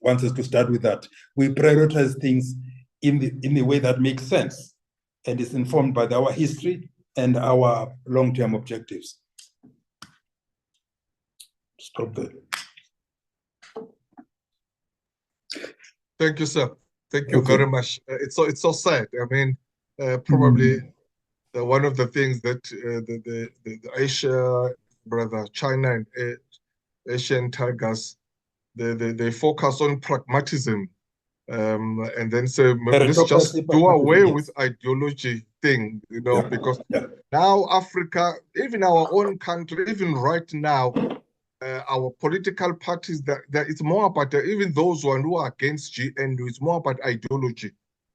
wants us to start with that. We prioritize things in the way that makes sense and is informed by our history and our long-term objectives. Stop there. Thank you, sir. Thank you very much. It's so sad. I mean, probably one of the things that the Asia, brother, China and Asian tigers, they focus on pragmatism, and then say, let's just do away with ideology thing, because now Africa, even our own country, even right now, our political parties, that it's more about even those who are against GNU, it's more about ideology,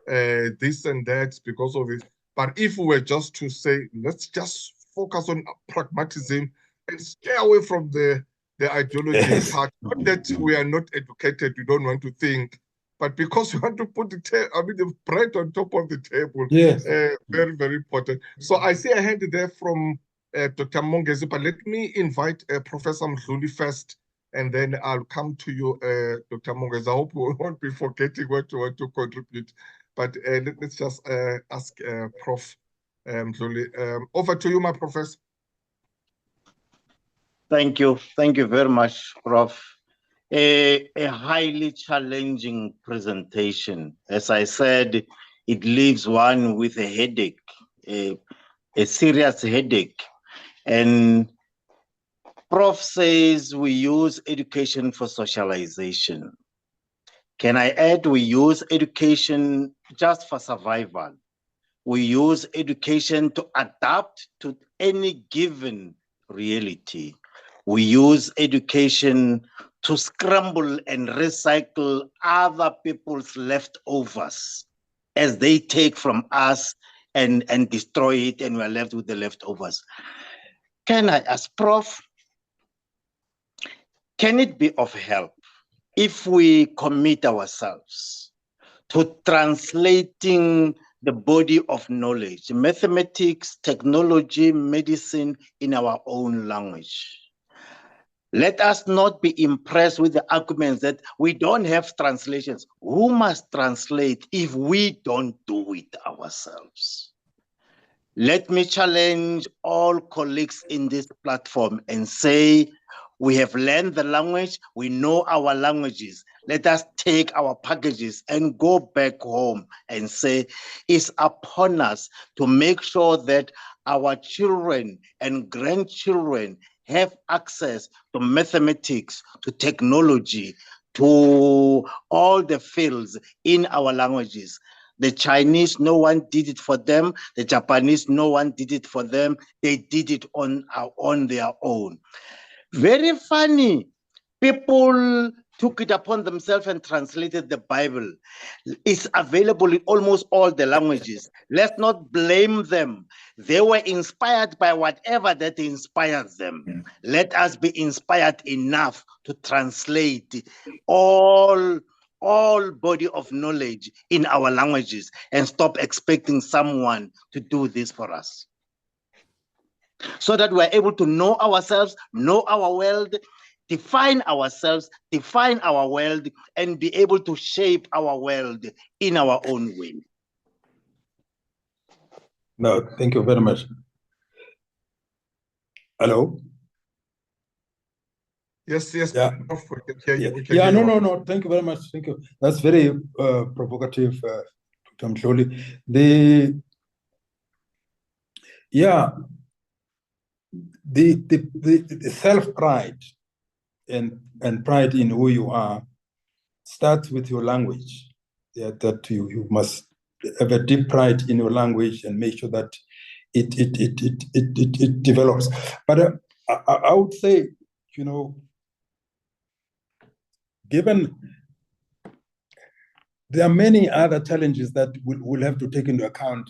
this and that because of it. But if we were just to say, let's just focus on pragmatism and stay away from the ideology part, not that we are not educated, we don't want to think, but because we want to put the bread on top of the table. Yes. Very, very important. So I see a hand there from Dr. Mongezi, but let me invite Professor Nkuhlu first, and then I'll come to you, Dr. Mongezi. I hope we won't be forgetting what you want to contribute. But let's just ask Prof. Nkuhlu. Over to you, my professor. Thank you. Thank you very much, Prof. A highly challenging presentation. As I said, it leaves one with a headache, a serious headache. And Prof says we use education for socialization. Can I add, we use education just for survival. We use education to adapt to any given reality. We use education to scramble and recycle other people's leftovers as they take from us and destroy it, and we're left with the leftovers. Can I ask Prof, can it be of help if we commit ourselves to translating the body of knowledge, mathematics, technology, medicine, in our own language? Let us not be impressed with the arguments that we don't have translations. Who must translate if we don't do it ourselves? Let me challenge all colleagues in this platform and say, we have learned the language, we know our languages. Let us take our packages and go back home and say, it's upon us to make sure that our children and grandchildren have access to mathematics, to technology, to all the fields in our languages. The Chinese, no one did it for them. The Japanese, no one did it for them. They did it on their own. Very funny. People took it upon themselves and translated the Bible. It's available in almost all the languages. Let's not blame them. They were inspired by whatever that inspired them. Let us be inspired enough to translate all body of knowledge in our languages and stop expecting someone to do this for us. So that we're able to know ourselves, know our world, define ourselves, define our world, and be able to shape our world in our own way. No, thank you very much. Hello? Yes, Yeah. Prof, we can hear you. Yeah, no. Thank you very much. Thank you. That's very provocative, Dr. Nkuhlu. The self-pride and pride in who you are starts with your language. Yeah, that you must have a deep pride in your language and make sure that it develops. But I would say, given there are many other challenges that we'll have to take into account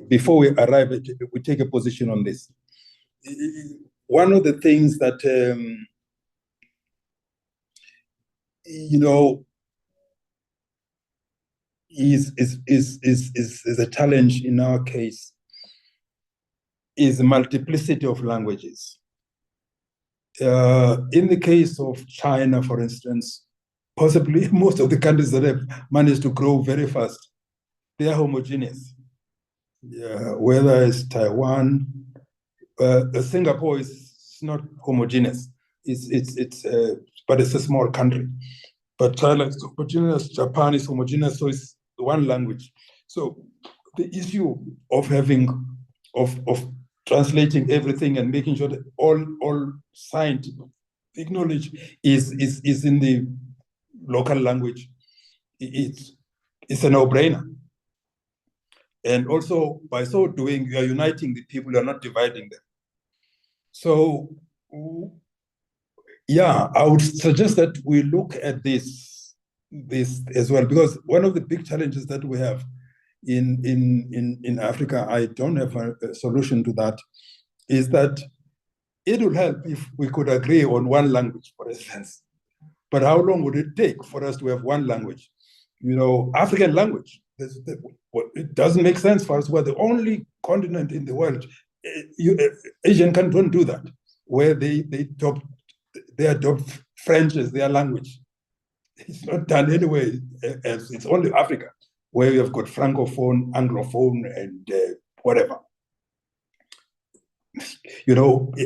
before we arrive at, we take a position on this. One of the things that is a challenge in our case is the multiplicity of languages. In the case of China, for instance, possibly most of the countries that have managed to grow very fast, they are homogeneous. Whether it's Taiwan, Singapore is not homogeneous. But it's a small country. But China is homogeneous, Japan is homogeneous, so it's one language. So the issue of translating everything and making sure that all scientific knowledge is in the local language, it's a no-brainer. And also, by so doing, you are uniting the people, you are not dividing them. So, yeah, I would suggest that we look at this as well, because one of the big challenges that we have in Africa, I don't have a solution to that, is that it would help if we could agree on one language, for instance. But how long would it take for us to have one language? African language. It doesn't make sense for us. We're the only continent in the world. Asian countries don't do that, where they adopt French as their language. It's not done anyway. It's only Africa, where we have got Francophone, Anglophone, and whatever.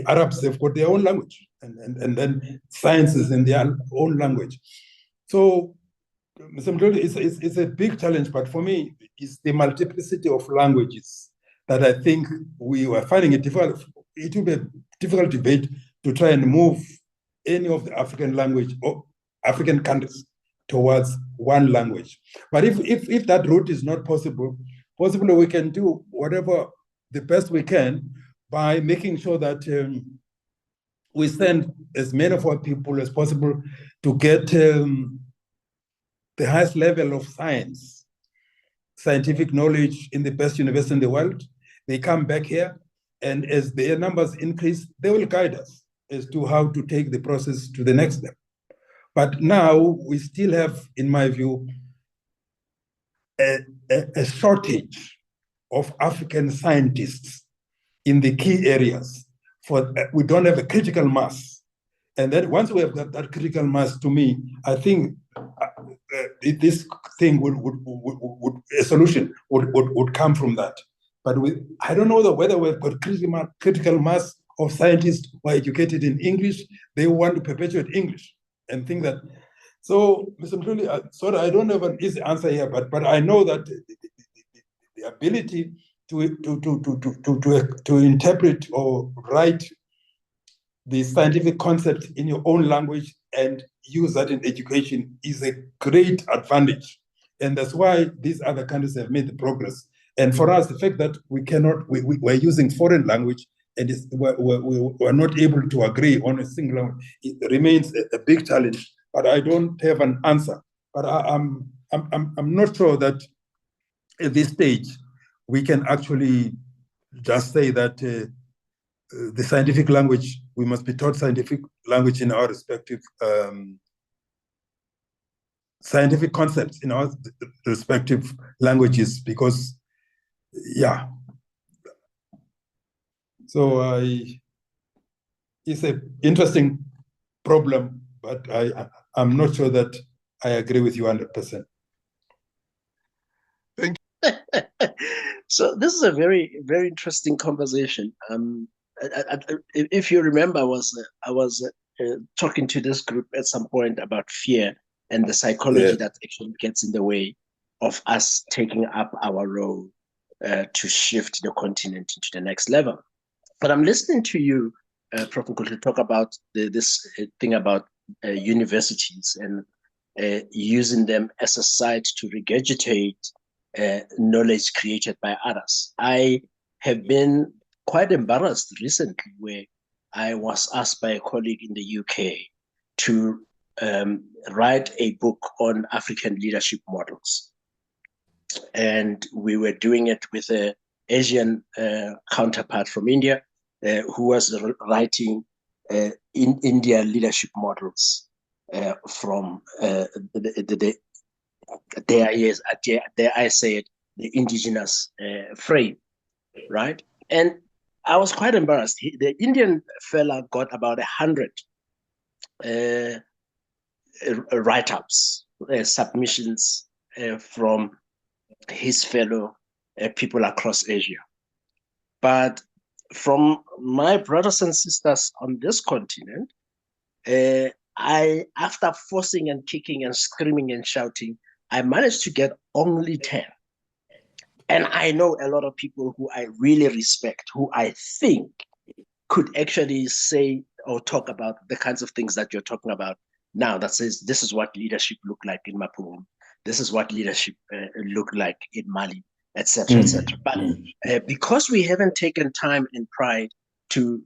Arabs, they've got their own language, and then science is in their own language. So, Mr. Nkuhlu, it's a big challenge, but for me, it's the multiplicity of languages that I think we were finding it difficult. It will be a difficult debate to try and move any of the African language or African countries towards one language. But if that route is not possible, possibly we can do whatever the best we can by making sure that we send as many of our people as possible to get the highest level of scientific knowledge in the best university in the world. They come back here, and as their numbers increase, they will guide us as to how to take the process to the next step. But now we still have, in my view, a shortage of African scientists in the key areas. We don't have a critical mass. And then once we have got that critical mass, to me, I think this thing a solution would come from that. But I don't know whether we've got critical mass of scientists who are educated in English. They want to perpetuate English and think that. So, Mr. Nkuhlu, sorry, I don't have an easy answer here, but I know that the ability to interpret or write the scientific concept in your own language and use that in education is a great advantage. And that's why these other countries have made the progress. And for us, the fact that we're using foreign language and we're not able to agree on a single language, it remains a big challenge. But I don't have an answer. But I'm not sure that at this stage we can actually just say that the scientific language, we must be taught scientific language in our respective scientific concepts in our respective languages, because, yeah. So it's an interesting problem, but I'm not sure that I agree with you 100%. So this is a very, very interesting conversation. if you remember, I was talking to this group at some point about fear and the psychology that actually gets in the way of us taking up our role to shift the continent into the next level. But I'm listening to you, Prof. Nkuhlu, talk about this thing about universities and using them as a site to regurgitate knowledge created by others. I have been quite embarrassed recently where I was asked by a colleague in the UK to write a book on African leadership models. And we were doing it with an Asian counterpart from India who was writing in India leadership models from dare I say it, the indigenous frame, right? And I was quite embarrassed. The Indian fella got about 100 write-ups, submissions from his fellow people across Asia. But from my brothers and sisters on this continent, after forcing and kicking and screaming and shouting, I managed to get only 10. And I know a lot of people who I really respect, who I think could actually say or talk about the kinds of things that you're talking about now, that says this is what leadership looked like in Maputo, this is what leadership looked like in Mali, etc., etc. But because we haven't taken time and pride to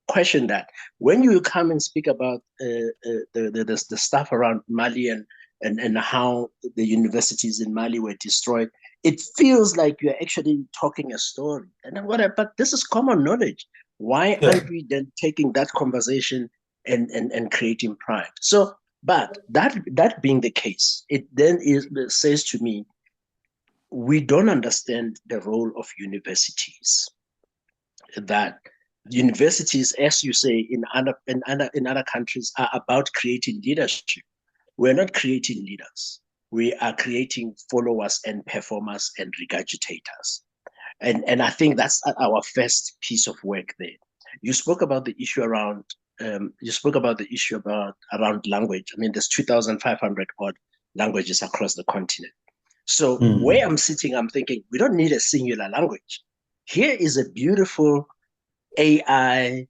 question that, when you come and speak about the stuff around Mali and how the universities in Mali were destroyed, it feels like you're actually talking a story. And then but this is common knowledge. Why aren't we then taking that conversation and creating pride? So, but that being the case, it then says to me, we don't understand the role of universities. That universities, as you say, in other countries, are about creating leadership. We're not creating leaders. We are creating followers and performers and regurgitators. And I think that's our first piece of work there. You spoke about the issue around around language. I mean, there's 2,500 odd languages across the continent. So where I'm sitting, I'm thinking, we don't need a singular language. Here is a beautiful AI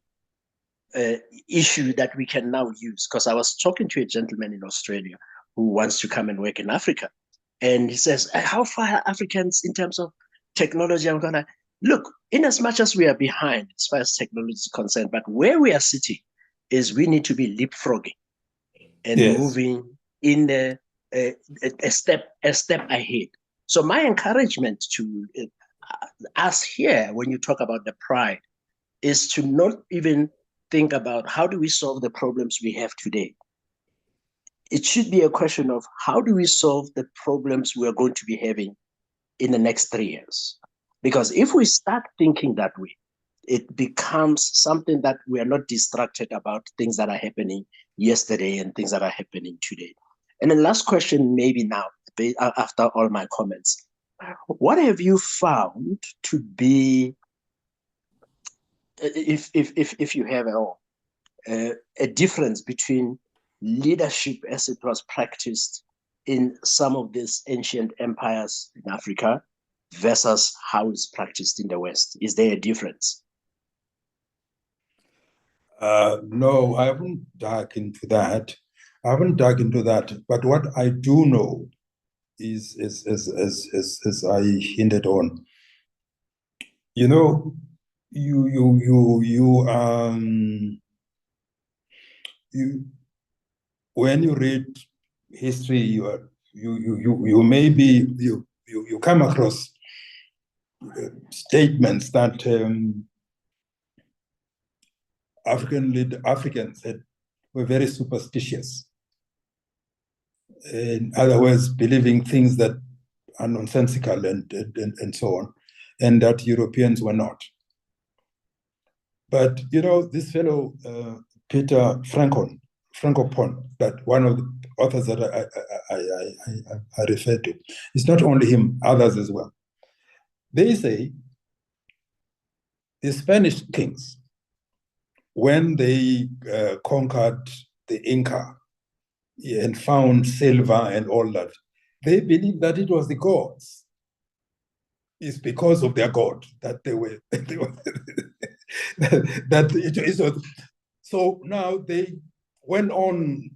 issue that we can now use. Because I was talking to a gentleman in Australia who wants to come and work in Africa. And he says, how far are Africans in terms of technology? I'm going to look, in as much as we are behind as far as technology is concerned, but where we are sitting is we need to be leapfrogging and moving in a step ahead. So my encouragement to us here, when you talk about the pride, is to not even think about how do we solve the problems we have today. It should be a question of how do we solve the problems we are going to be having in the next 3 years? Because if we start thinking that way, it becomes something that we are not distracted about things that are happening yesterday and things that are happening today. And the last question, maybe now, after all my comments, what have you found to be, if you have at all, a difference between leadership as it was practiced in some of these ancient empires in Africa versus how it's practiced in the West? Is there a difference? No, I haven't dug into that. But what I do know is, as I hinted on, you know, when you read history, you come across statements that Africans were very superstitious. In other words, believing things that are nonsensical and so on, and that Europeans were not. But you know, this fellow Peter Frankopan, that one of the authors that I refer to, it's not only him, others as well. They say the Spanish kings, when they conquered the Inca and found silver and all that, they believed that it was the gods. It's because of their god that they were that it was. So now they went on,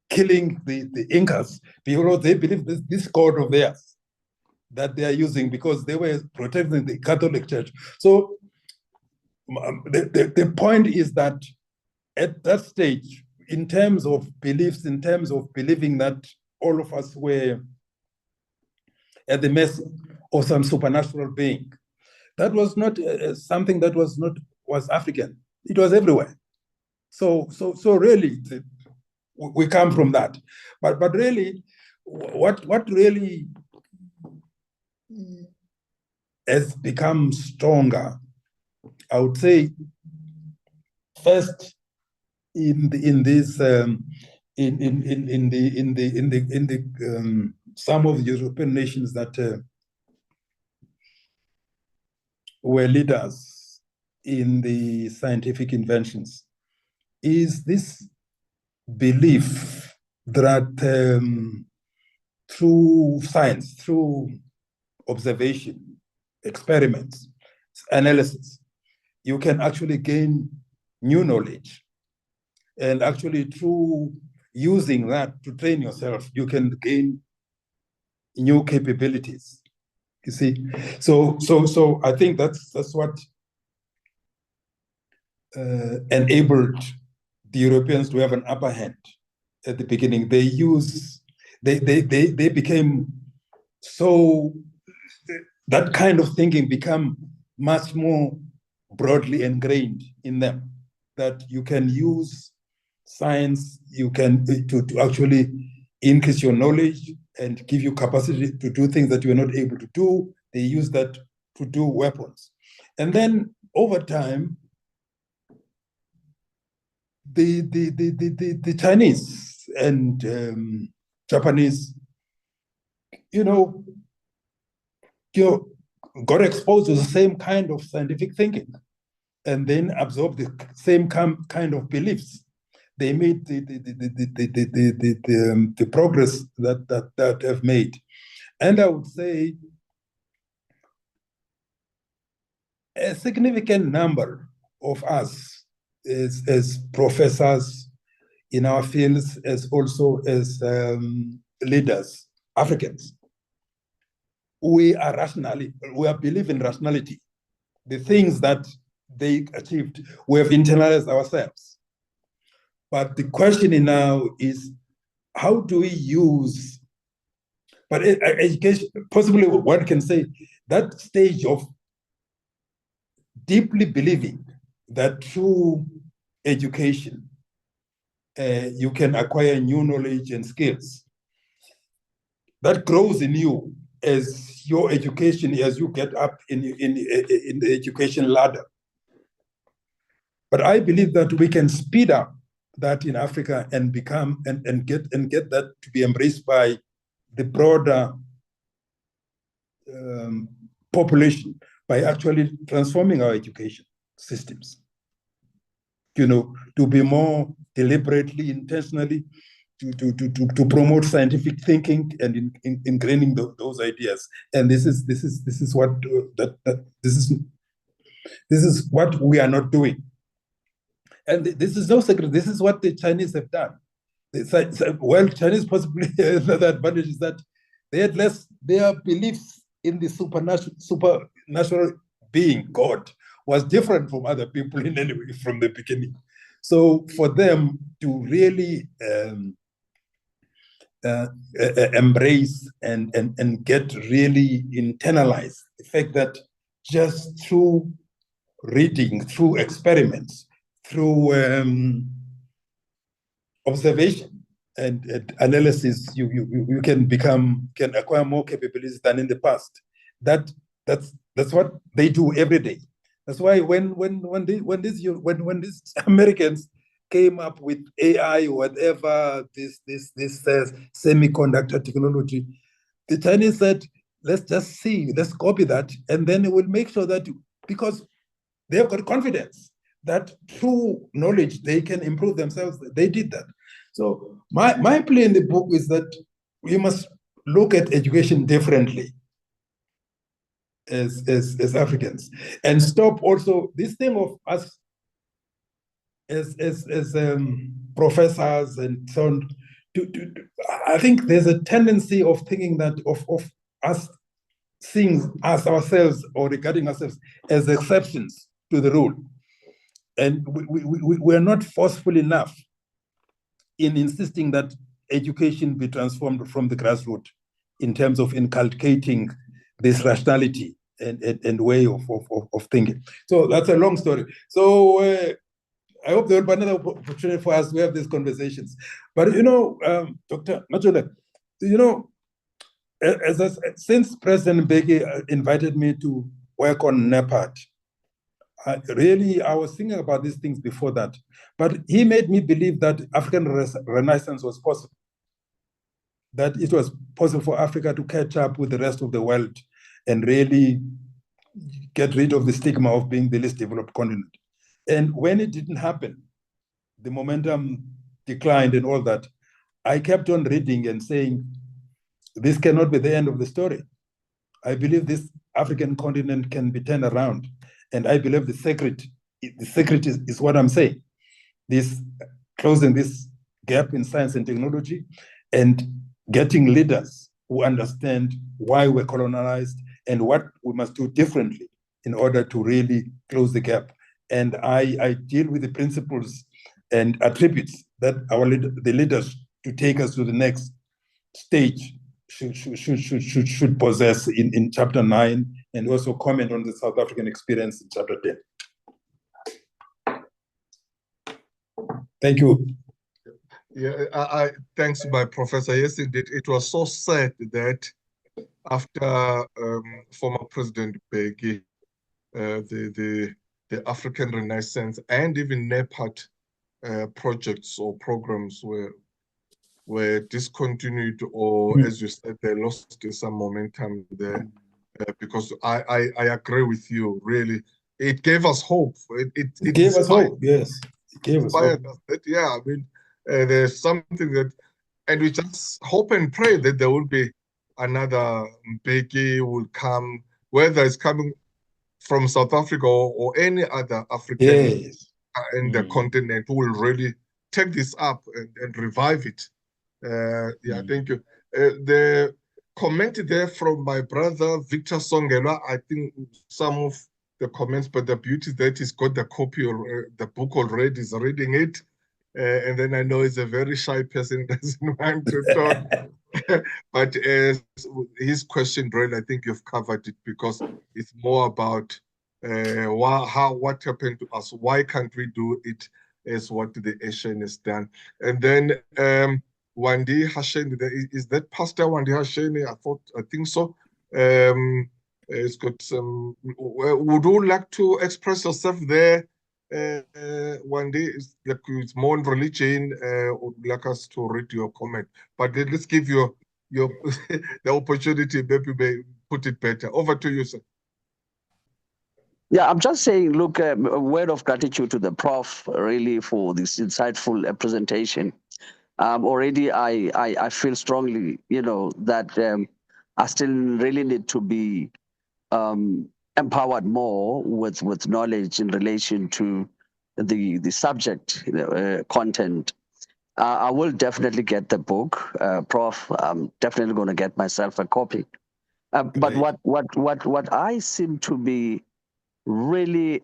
killing the Incas because they believe this god of theirs that they are using because they were protecting the Catholic Church. So the point is that at that stage, in terms of beliefs, in terms of believing that all of us were at the mercy of some supernatural being, that was not something that was African. It was everywhere. So really, we come from that. But really, what really has become stronger, I would say, first in some of the European nations that were leaders in the scientific inventions, is this belief that through science, through observation, experiments, analysis, you can actually gain new knowledge. And actually through using that to train yourself, you can gain new capabilities. You see? So I think that's what enabled the Europeans to have an upper hand at the beginning. They became so, that kind of thinking become much more broadly ingrained in them, that you can use science, you can to actually increase your knowledge and give you capacity to do things that you are not able to do. They use that to do weapons. And then over time, the Chinese and Japanese, got exposed to the same kind of scientific thinking and then absorbed the same kind of beliefs. They made the progress that have made. And I would say a significant number of us as professors in our fields, as also as leaders, Africans, we believe in rationality. The things that they achieved, we have internalized ourselves. But the question now is, how do we use, but education, possibly one can say, that stage of deeply believing that through education, you can acquire new knowledge and skills. That grows in you as your education, as you get up in the education ladder. But I believe that we can speed up that in Africa and become and get that to be embraced by the broader population by actually transforming our education systems. To be more deliberately, intentionally, to promote scientific thinking and ingraining those ideas. And this is what we are not doing. And this is no secret. This is what the Chinese have done. Well, Chinese possibly another advantage is that they had their beliefs in the supernatural being, God, was different from other people in any way from the beginning. So for them to really embrace and get really internalized the fact that just through reading, through experiments, through observation and analysis, you can acquire more capabilities than in the past. That's what they do every day. That's why when these Americans came up with AI, whatever this semiconductor technology, the Chinese said, let's just see, let's copy that, and then we'll make sure that because they have got confidence that through knowledge they can improve themselves. They did that. So my plea in the book is that we must look at education differently as Africans, and stop also this thing of us as professors and so on. I think there's a tendency of thinking that of us seeing us ourselves or regarding ourselves as exceptions to the rule. And we're not forceful enough in insisting that education be transformed from the grassroots in terms of inculcating this rationality and way of thinking. So that's a long story. So I hope there will be another opportunity for us to have these conversations. But Dr. Machole, since President Mbeki invited me to work on NEPAD, I was thinking about these things before that, but he made me believe that African Renaissance was possible, that it was possible for Africa to catch up with the rest of the world and really get rid of the stigma of being the least developed continent. And when it didn't happen, the momentum declined and all that, I kept on reading and saying, this cannot be the end of the story. I believe this African continent can be turned around. And I believe the secret is what I'm saying. This closing this gap in science and technology and getting leaders who understand why we're colonized and what we must do differently in order to really close the gap. And I deal with the principles and attributes that the leaders to take us to the next stage should possess in chapter 9, and also comment on the South African experience in chapter 10. Thank you. Yeah, thanks, my professor. Yes, indeed. It was so sad that after former President Mbeki, the African Renaissance and even NEPAD projects or programs were discontinued, or as you said, they lost some momentum there. Because I agree with you, really. It gave us hope. It gave us hope, yes. It gave us hope. Yeah, I mean, there's something that, and we just hope and pray that there will be another Mbeki will come, whether it's coming from South Africa or any other African in the continent, who will really take this up and revive it. Yeah, thank you. The comment there from my brother Victor Songelwa, I think some of the comments, but the beauty is that he's got the copy or the book already, he's reading it. And then I know he's a very shy person, doesn't want to talk. But his question, really, I think you've covered it, because it's more about what happened to us. Why can't we do it as what the Asian has done? And then Wandi Hasheni, is that Pastor Wandi Hasheni? I think so. It's got some. Would you like to express yourself there? Wandi, it's more on religion. Would like us to read your comment, but let's give you your the opportunity. Maybe put it better. Over to you, sir. Yeah, I'm just saying, look, a word of gratitude to the Prof, really, for this insightful presentation. Already, I feel strongly, that I still really need to be empowered more with knowledge in relation to the subject content. I will definitely get the book, Prof. I'm definitely going to get myself a copy. But what I seem to be really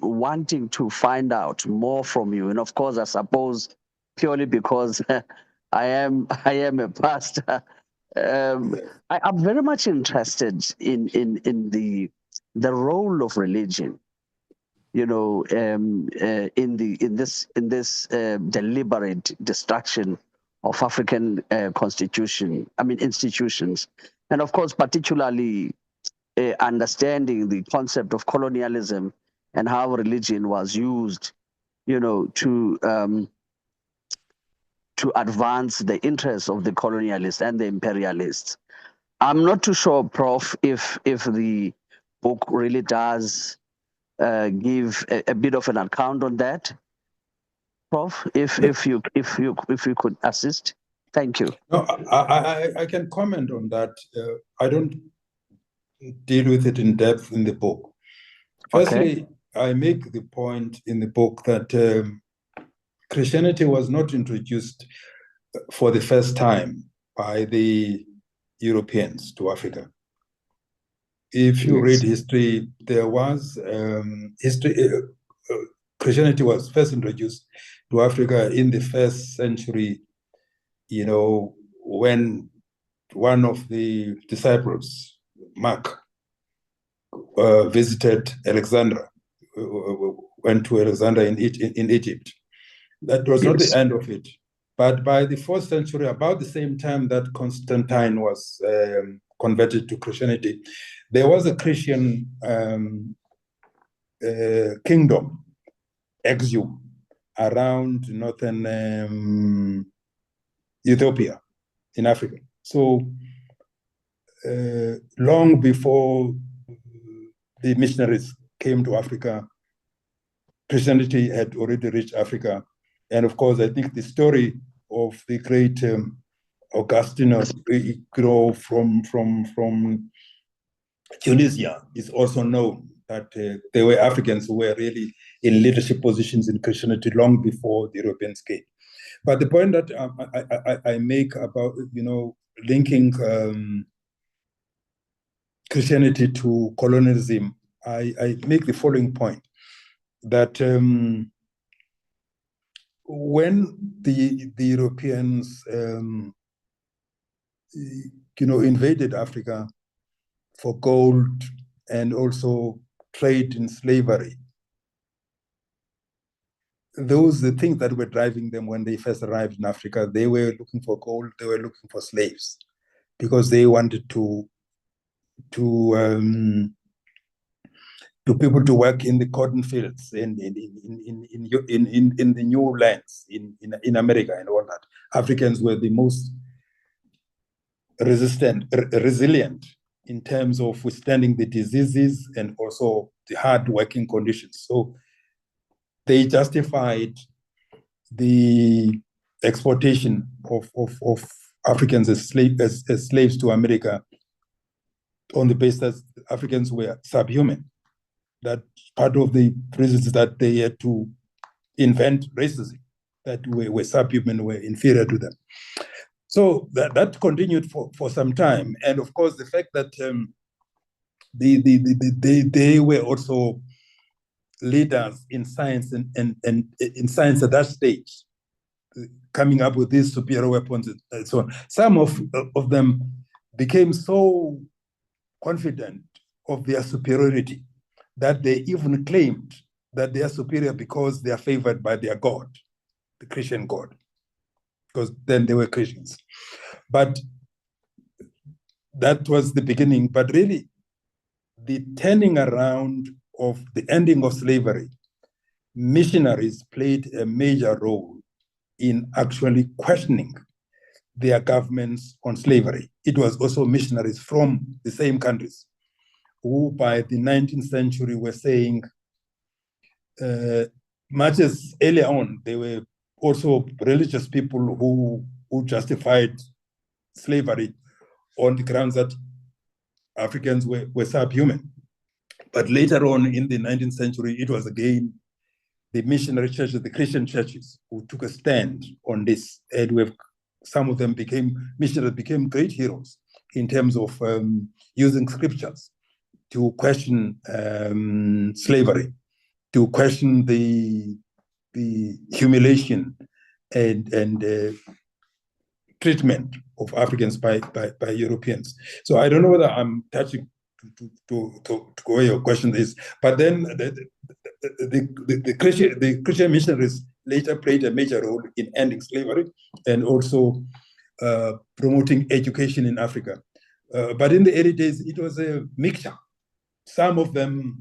wanting to find out more from you, and of course, I suppose purely because I am a pastor. I'm very much interested in the role of religion, in this deliberate destruction of African institutions, and of course, particularly understanding the concept of colonialism and how religion was used, to advance the interests of the colonialists and the imperialists. I'm not too sure, Prof, if the book really does give a bit of an account on that. Prof, if you could assist, thank you. No, I can comment on that. I don't deal with it in depth in the book. Firstly, I make the point in the book that Christianity was not introduced for the first time by the Europeans to Africa. If you read history, there was Christianity was first introduced to Africa in the 1st century, you know, when one of the disciples, Mark, visited Alexandria, went to Alexandria in Egypt. That was not the end of it. But by the 4th century, about the same time that Constantine was converted to Christianity, there was a Christian kingdom, exile, around northern Ethiopia in Africa. So long before the missionaries came to Africa, Christianity had already reached Africa. And of course, I think the story of the great Augustine, you know, from Tunisia is also known, that there were Africans who were really in leadership positions in Christianity long before the Europeans came. But the point that I make about, you know, linking Christianity to colonialism, I make the following point, that when the Europeans, you know, invaded Africa for gold and also trade in slavery, the things that were driving them when they first arrived in Africa, they were looking for gold, they were looking for slaves, because they wanted to people to work in the cotton fields in the new lands in America and all that. Africans were the most resilient in terms of withstanding the diseases and also the hard working conditions. So they justified the exportation of Africans as slaves to America on the basis that Africans were subhuman. That part of the reasons that they had to invent racism, that were subhuman, were inferior to them. So that continued for some time. And of course, the fact that they were also leaders in science and in science at that stage, coming up with these superior weapons and so on. Some of them became so confident of their superiority that they even claimed that they are superior because they are favored by their God, the Christian God, because then they were Christians. But that was the beginning. But really, the turning around of the ending of slavery, missionaries played a major role in actually questioning their governments on slavery. It was also missionaries from the same countries who by the 19th century were saying, much as earlier on, they were also religious people who justified slavery on the grounds that Africans were subhuman. But later on in the 19th century, it was again the missionary churches, the Christian churches, who took a stand on this. And some of them missionaries became great heroes in terms of using scriptures to question slavery, to question the humiliation and treatment of Africans by Europeans. So I don't know whether I'm touching to where your question is, but then the Christian missionaries later played a major role in ending slavery and also promoting education in Africa. But in the early days, it was a mixture. Some of them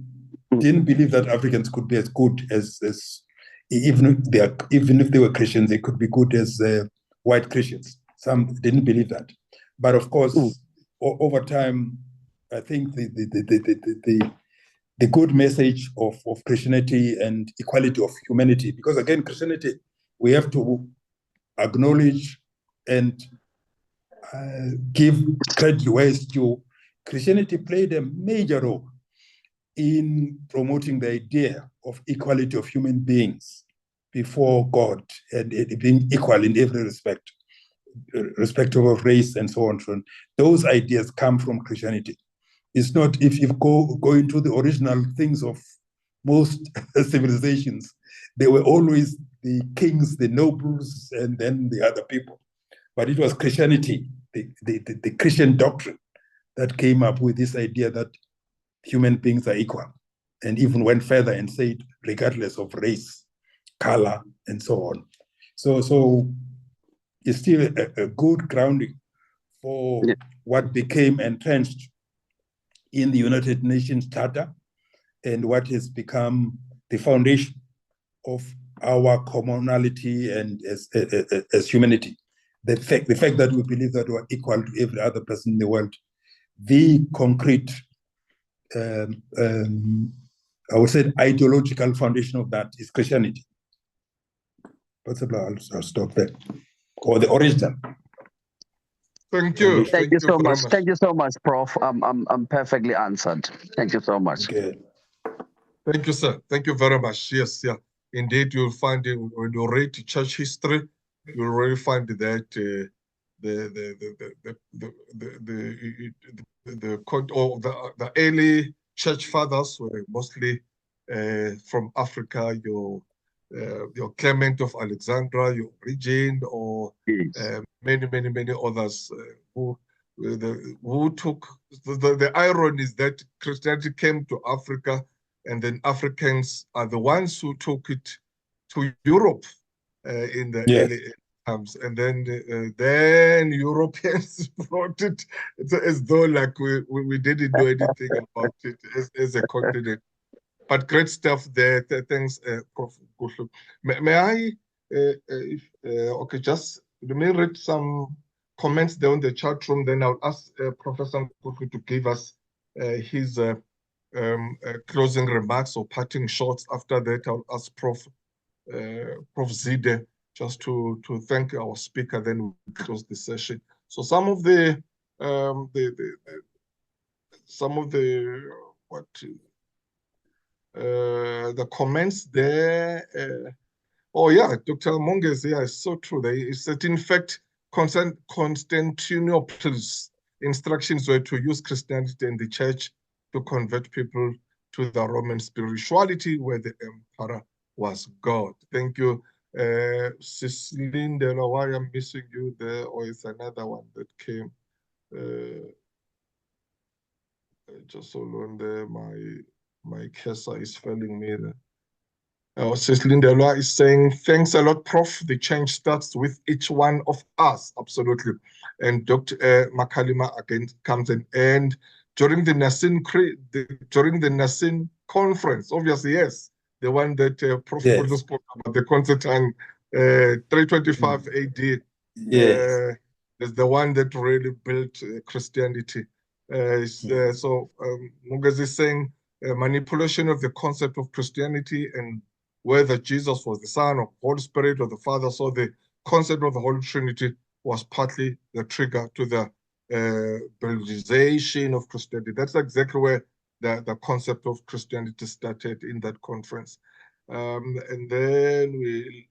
didn't believe that Africans could be as good as even if they were Christians, they could be good as white Christians. Some didn't believe that. But of course, over time, I think the good message of Christianity and equality of humanity, because again, Christianity, we have to acknowledge and give credit where it's due. Christianity played a major role in promoting the idea of equality of human beings before God and it being equal in every respect, irrespective of race and so on. Those ideas come from Christianity. It's not, if you go into the original things of most civilizations, they were always the kings, the nobles, and then the other people. But it was Christianity, the Christian doctrine, that came up with this idea that human beings are equal, and even went further and said, regardless of race, color, and so on. So it's still a good grounding for what became entrenched in the United Nations Charter and what has become the foundation of our commonality and as humanity. The fact that we believe that we're equal to every other person in the world, the concrete, I would say, ideological foundation of that is Christianity. Possibly I'll stop there. Or the original. Thank you. Thank you so much. Thank you so much, Prof. I'm perfectly answered. Thank you so much. Okay. Thank you, sir. Thank you very much. Yes, yeah. Indeed, you'll find it when you read church history, you'll really find that the early church fathers were mostly from Africa. Your Clement of Alexandria, your Origen, or many others who took the irony is that Christianity came to Africa, and then Africans are the ones who took it to Europe in the early times, and then Europeans brought it as though like we didn't know anything about it as a continent. But great stuff there. Thanks, Prof. Nkuhlu. May I, okay, just let me read some comments there on the chat room. Then I'll ask Professor Nkuhlu to give us his closing remarks or parting shots. After that, I'll ask Prof. Zide just to thank our speaker. Then we'll close the session. So some of the comments there. Oh yeah, Dr. Monges, yeah, it's so true. They said, in fact, Constantinople's instructions were to use Christianity and the church to convert people to the Roman spirituality, where the emperor was God. Thank you. Cislin, why I'm missing you there, or it's another one that came. Just hold on there, my cursor is failing me there. Cislin Delwa is saying, thanks a lot, Prof. The change starts with each one of us. Absolutely. And Dr. Makalima again comes in. And during the Nicene conference, obviously, yes, the one that Prof. Nkuhlu spoke about, the Constantine 325 AD. Yes. Is the one that really built Christianity. So Mungezi is saying manipulation of the concept of Christianity and whether Jesus was the Son or Holy Spirit or the Father. So the concept of the Holy Trinity was partly the trigger to the Belgization of Christianity. That's exactly where the concept of Christianity started in that conference. And then we,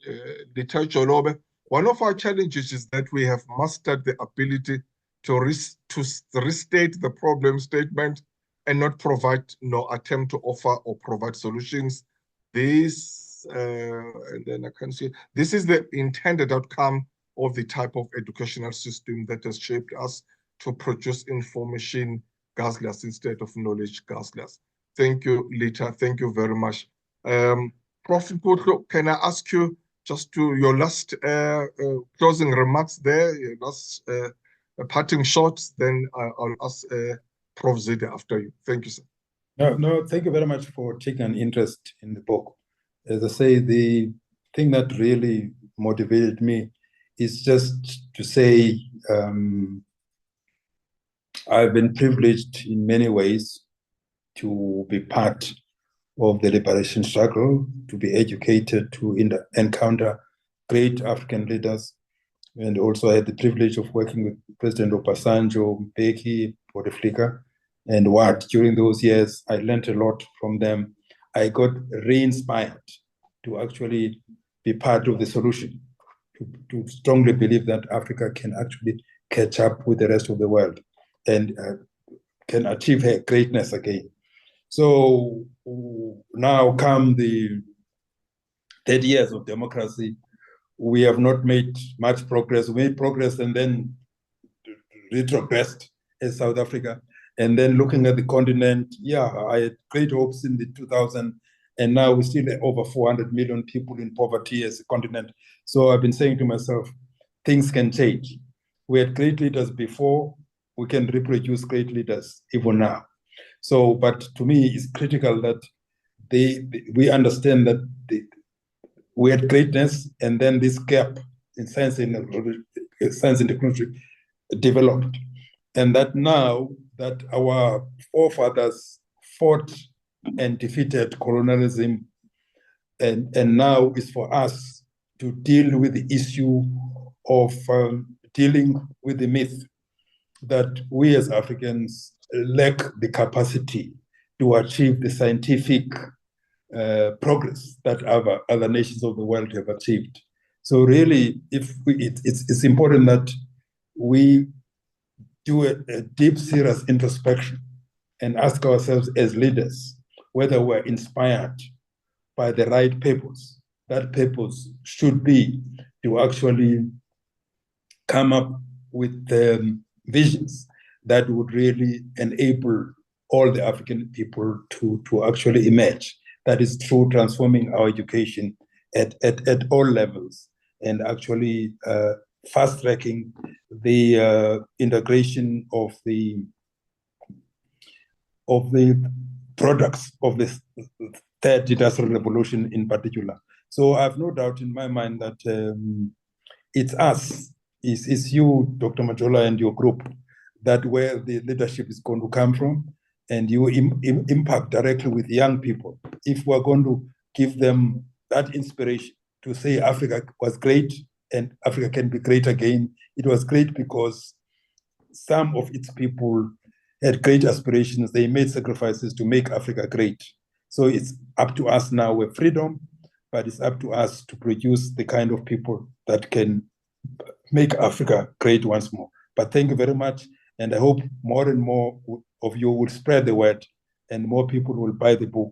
one of our challenges is that we have mastered the ability to restate the problem statement and not provide, attempt to offer or provide solutions. This, and then I can see, this is the intended outcome of the type of educational system that has shaped us to produce information guzzlers instead of knowledge guzzlers. Thank you, Lita. Thank you very much. Prof. Nkuhlu, can I ask you just to your last closing remarks there, your last parting shots, then I'll ask Prof. Zide after you. Thank you, sir. No, thank you very much for taking an interest in the book. As I say, the thing that really motivated me is just to say, I've been privileged in many ways to be part of the liberation struggle, to be educated, to encounter great African leaders. And also I had the privilege of working with President Obasanjo, Mbeki, Bouteflika, and Wat. During those years, I learned a lot from them. I got re-inspired to actually be part of the solution, to strongly believe that Africa can actually catch up with the rest of the world and can achieve her greatness again. So now come the 30 years of democracy. We have not made much progress. We made progress and then retrogressed as South Africa. And then looking at the continent, yeah, I had great hopes in the 2000s, and now we still have over 400 million people in poverty as a continent. So I've been saying to myself, things can change. We had great leaders before, we can reproduce great leaders even now. So, but to me, it's critical that we understand that we had greatness, and then this gap in science and technology developed. And that now that our forefathers fought and defeated colonialism, and now is for us to deal with the issue of dealing with the myth that we as Africans lack the capacity to achieve the scientific progress that other nations of the world have achieved. So really, it's important that we do a deep, serious introspection and ask ourselves as leaders whether we're inspired by the right purpose. That purpose should be to actually come up with visions that would really enable all the African people to actually emerge. That is through transforming our education at all levels and actually fast-tracking the integration of the products of this third industrial revolution in particular. So I have no doubt in my mind that it's us, it's you, Dr. Majola, and your group, that where the leadership is going to come from, and you impact directly with young people. If we're going to give them that inspiration to say Africa was great and Africa can be great again, it was great because some of its people had great aspirations. They made sacrifices to make Africa great. So it's up to us now with freedom, but it's up to us to produce the kind of people that can make Africa great once more. But thank you very much. And I hope more and more of you will spread the word and more people will buy the book.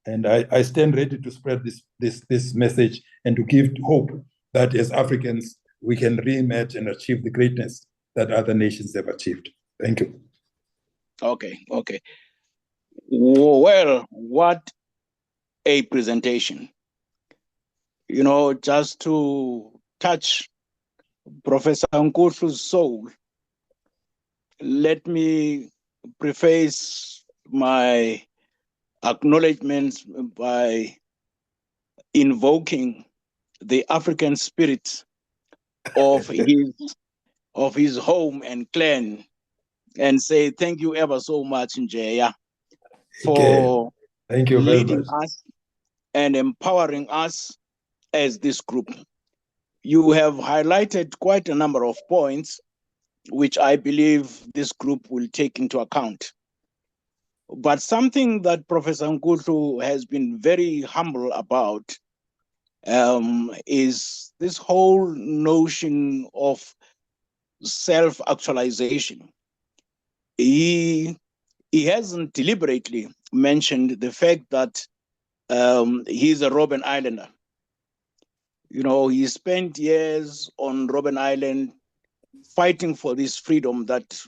And I stand ready to spread this message and to give hope that as Africans, we can reimagine and achieve the greatness that other nations have achieved. Thank you. Okay. Well, what a presentation. You know, just to touch Professor Nkuhlu's soul, let me preface my acknowledgements by invoking the African spirit of his home and clan, and say thank you ever so much, Njaya, for thank you very leading much. us and empowering us as this group. You have highlighted quite a number of points which I believe this group will take into account. But something that Professor Nkuhlu has been very humble about is this whole notion of self-actualization. He hasn't deliberately mentioned the fact that he's a Robben Islander. You know, he spent years on Robben Island fighting for this freedom that,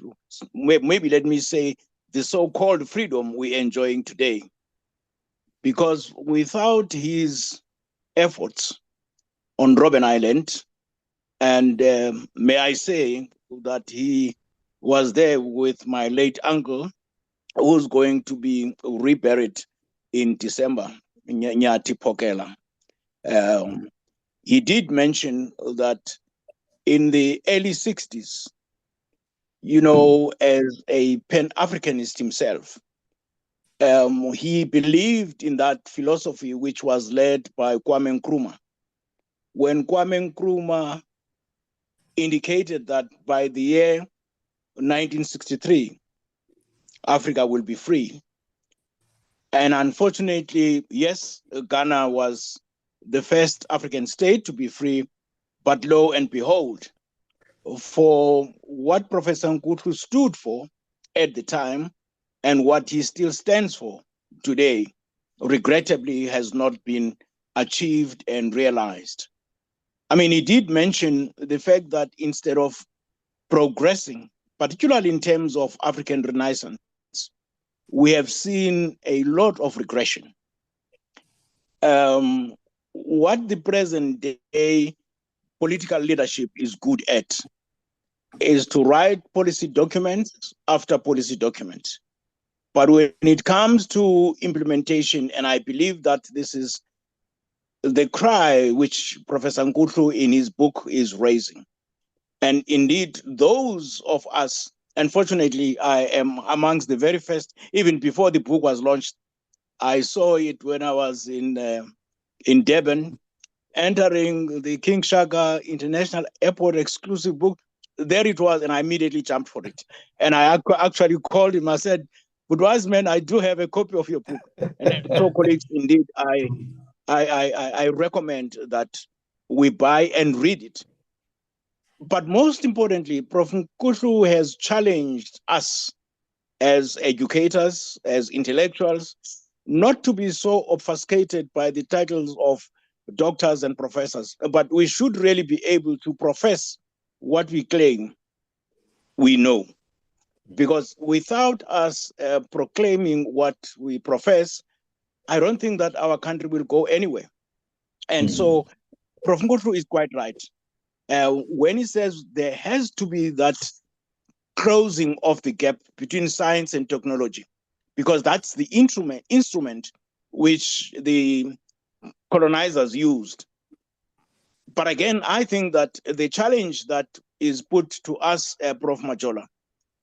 maybe let me say, the so-called freedom we're enjoying today. Because without his efforts on Robben Island, and may I say that he was there with my late uncle, who's going to be reburied in December, Nyati Pokela. He did mention that in the early 60s, as a Pan-Africanist himself. He believed in that philosophy which was led by Kwame Nkrumah. When Kwame Nkrumah indicated that by the year 1963, Africa will be free. And unfortunately, yes, Ghana was the first African state to be free, but lo and behold, for what Professor Nkuhlu stood for at the time and what he still stands for today, regrettably has not been achieved and realized. I mean, he did mention the fact that instead of progressing, particularly in terms of African Renaissance, we have seen a lot of regression. What the present day political leadership is good at is to write policy documents after policy document. But when it comes to implementation, and I believe that this is the cry which Professor Nkuhlu in his book is raising. And indeed, those of us, unfortunately, I am amongst the very first, even before the book was launched, I saw it when I was in Durban, entering the King Shaka International Airport exclusive book. There it was, and I immediately jumped for it. And I actually called him. I said, "But Wiseman, I do have a copy of your book." And so, colleagues, indeed, I recommend that we buy and read it. But most importantly, Prof. Nkuhlu has challenged us as educators, as intellectuals, not to be so obfuscated by the titles of doctors and professors, but we should really be able to profess what we claim we know. Because without us proclaiming what we profess, I don't think that our country will go anywhere. And so Prof. Nkuhlu is quite right. When he says there has to be that closing of the gap between science and technology, because that's the instrument which the colonizers used. But again, I think that the challenge that is put to us, Prof. Majola,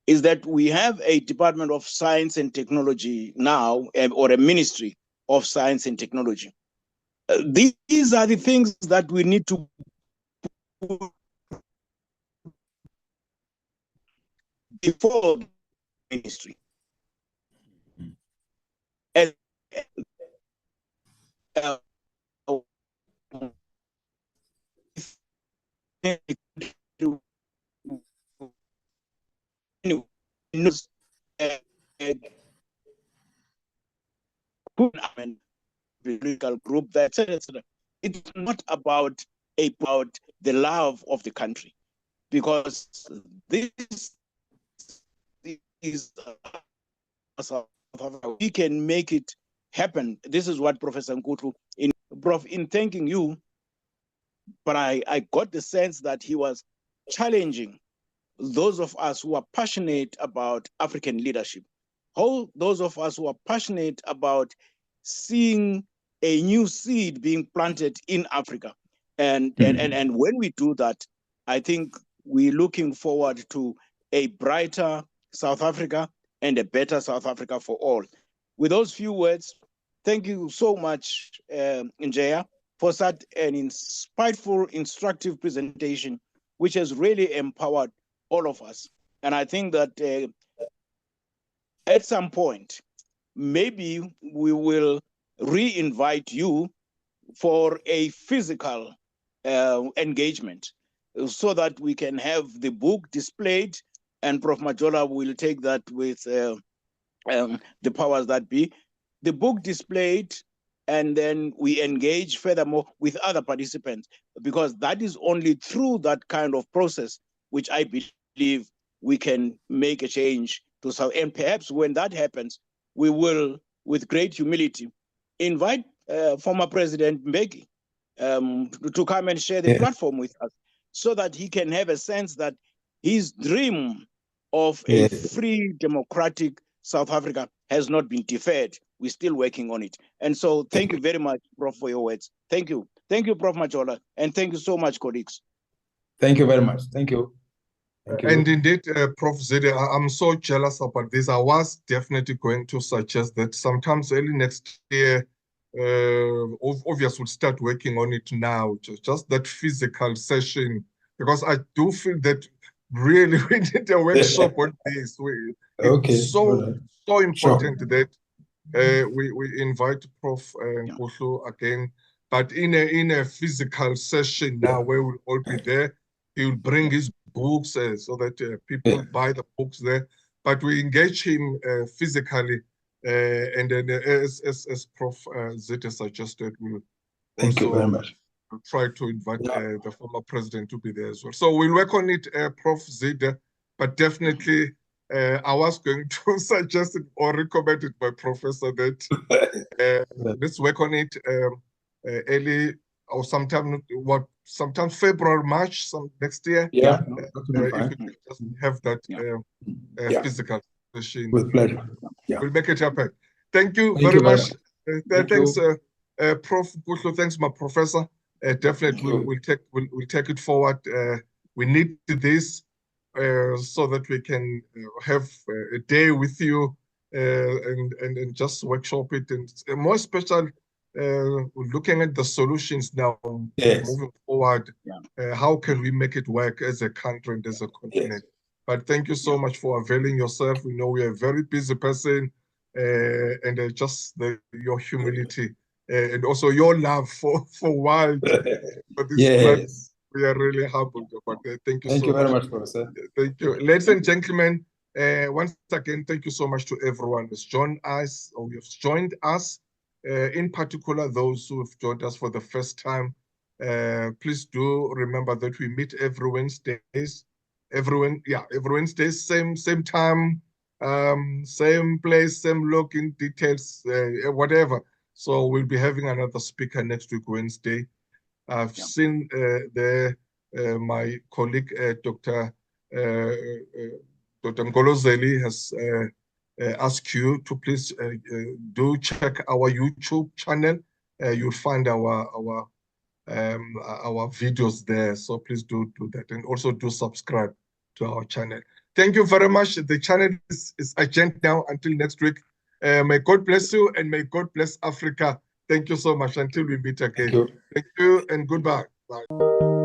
is that we have a Department of Science and Technology now, or a Ministry of Science and Technology. These are the things that we need to put before the ministry. As, political group, etc. It's not about the love of the country, because this is we can make it happen. This is what Professor Nkuhlu, Prof, in thanking you, but I got the sense that he was challenging those of us who are passionate about African leadership, those of us who are passionate about seeing a new seed being planted in Africa. And when we do that, I think we're looking forward to a brighter South Africa and a better South Africa for all. With those few words, thank you so much, Njaya, for such an insightful, instructive presentation, which has really empowered all of us. And I think that at some point, maybe we will re-invite you for a physical engagement so that we can have the book displayed, and Prof. Majola will take that with the powers that be. The book displayed, and then we engage furthermore with other participants, because that is only through that kind of process which I believe we can make a change to South. And perhaps when that happens, we will, with great humility, invite former President Mbeki to come and share the platform with us, so that he can have a sense that his dream of a free, democratic South Africa has not been deferred. We're still working on it. And so thank you very much, Prof, for your words. Thank you. Thank you, Prof. Majola. And thank you so much, colleagues. Thank you very much. Thank you. Thank you. And indeed, Prof. Zede, I'm so jealous about this. I was definitely going to suggest that sometimes early next year, obviously we'll start working on it now, just that physical session, because I do feel that really we need a workshop on this. It's so important that we invite Prof. Nkuhlu again, but in a physical session now where we'll all be there. He will bring his books so that people buy the books there, but we engage him physically, and then as Prof. Zede suggested, we'll Thank you very much. try to invite the former president to be there as well. So we'll work on it, Prof. Zede, but definitely I was going to suggest it or recommend it by Professor that let's work on it early or sometime February, March, next year. Yeah, if we can just have that physical session. With pleasure. We'll make it happen. Thank you very much. Thanks, Prof. Nkuhlu. Thanks, my professor. Definitely, we'll take it forward. We need this so that we can have a day with you and just workshop it, and more special. Looking at the solutions now, moving forward, how can we make it work as a country and as a continent? But thank you so much for availing yourself. We know we are a very busy person, and just your humility and also your love for wild. For this we are really humbled about that. Thank you so much. Thank you very much, Professor. Thank you. Ladies and gentlemen, once again, thank you so much to everyone who's joined us or you've joined us. In particular, those who have joined us for the first time, please do remember that we meet every Wednesdays. Every Wednesday, same time, same place, same login details, whatever. So we'll be having another speaker next week, Wednesday. I've seen my colleague, Dr. Nkuhlu has ask you to please do check our YouTube channel. You'll find our videos there. So please do that, and also do subscribe to our channel. Thank you very much. The channel is urgent now. Until next week, may God bless you and may God bless Africa. Thank you so much. Until we meet again. Thank you and goodbye. Bye.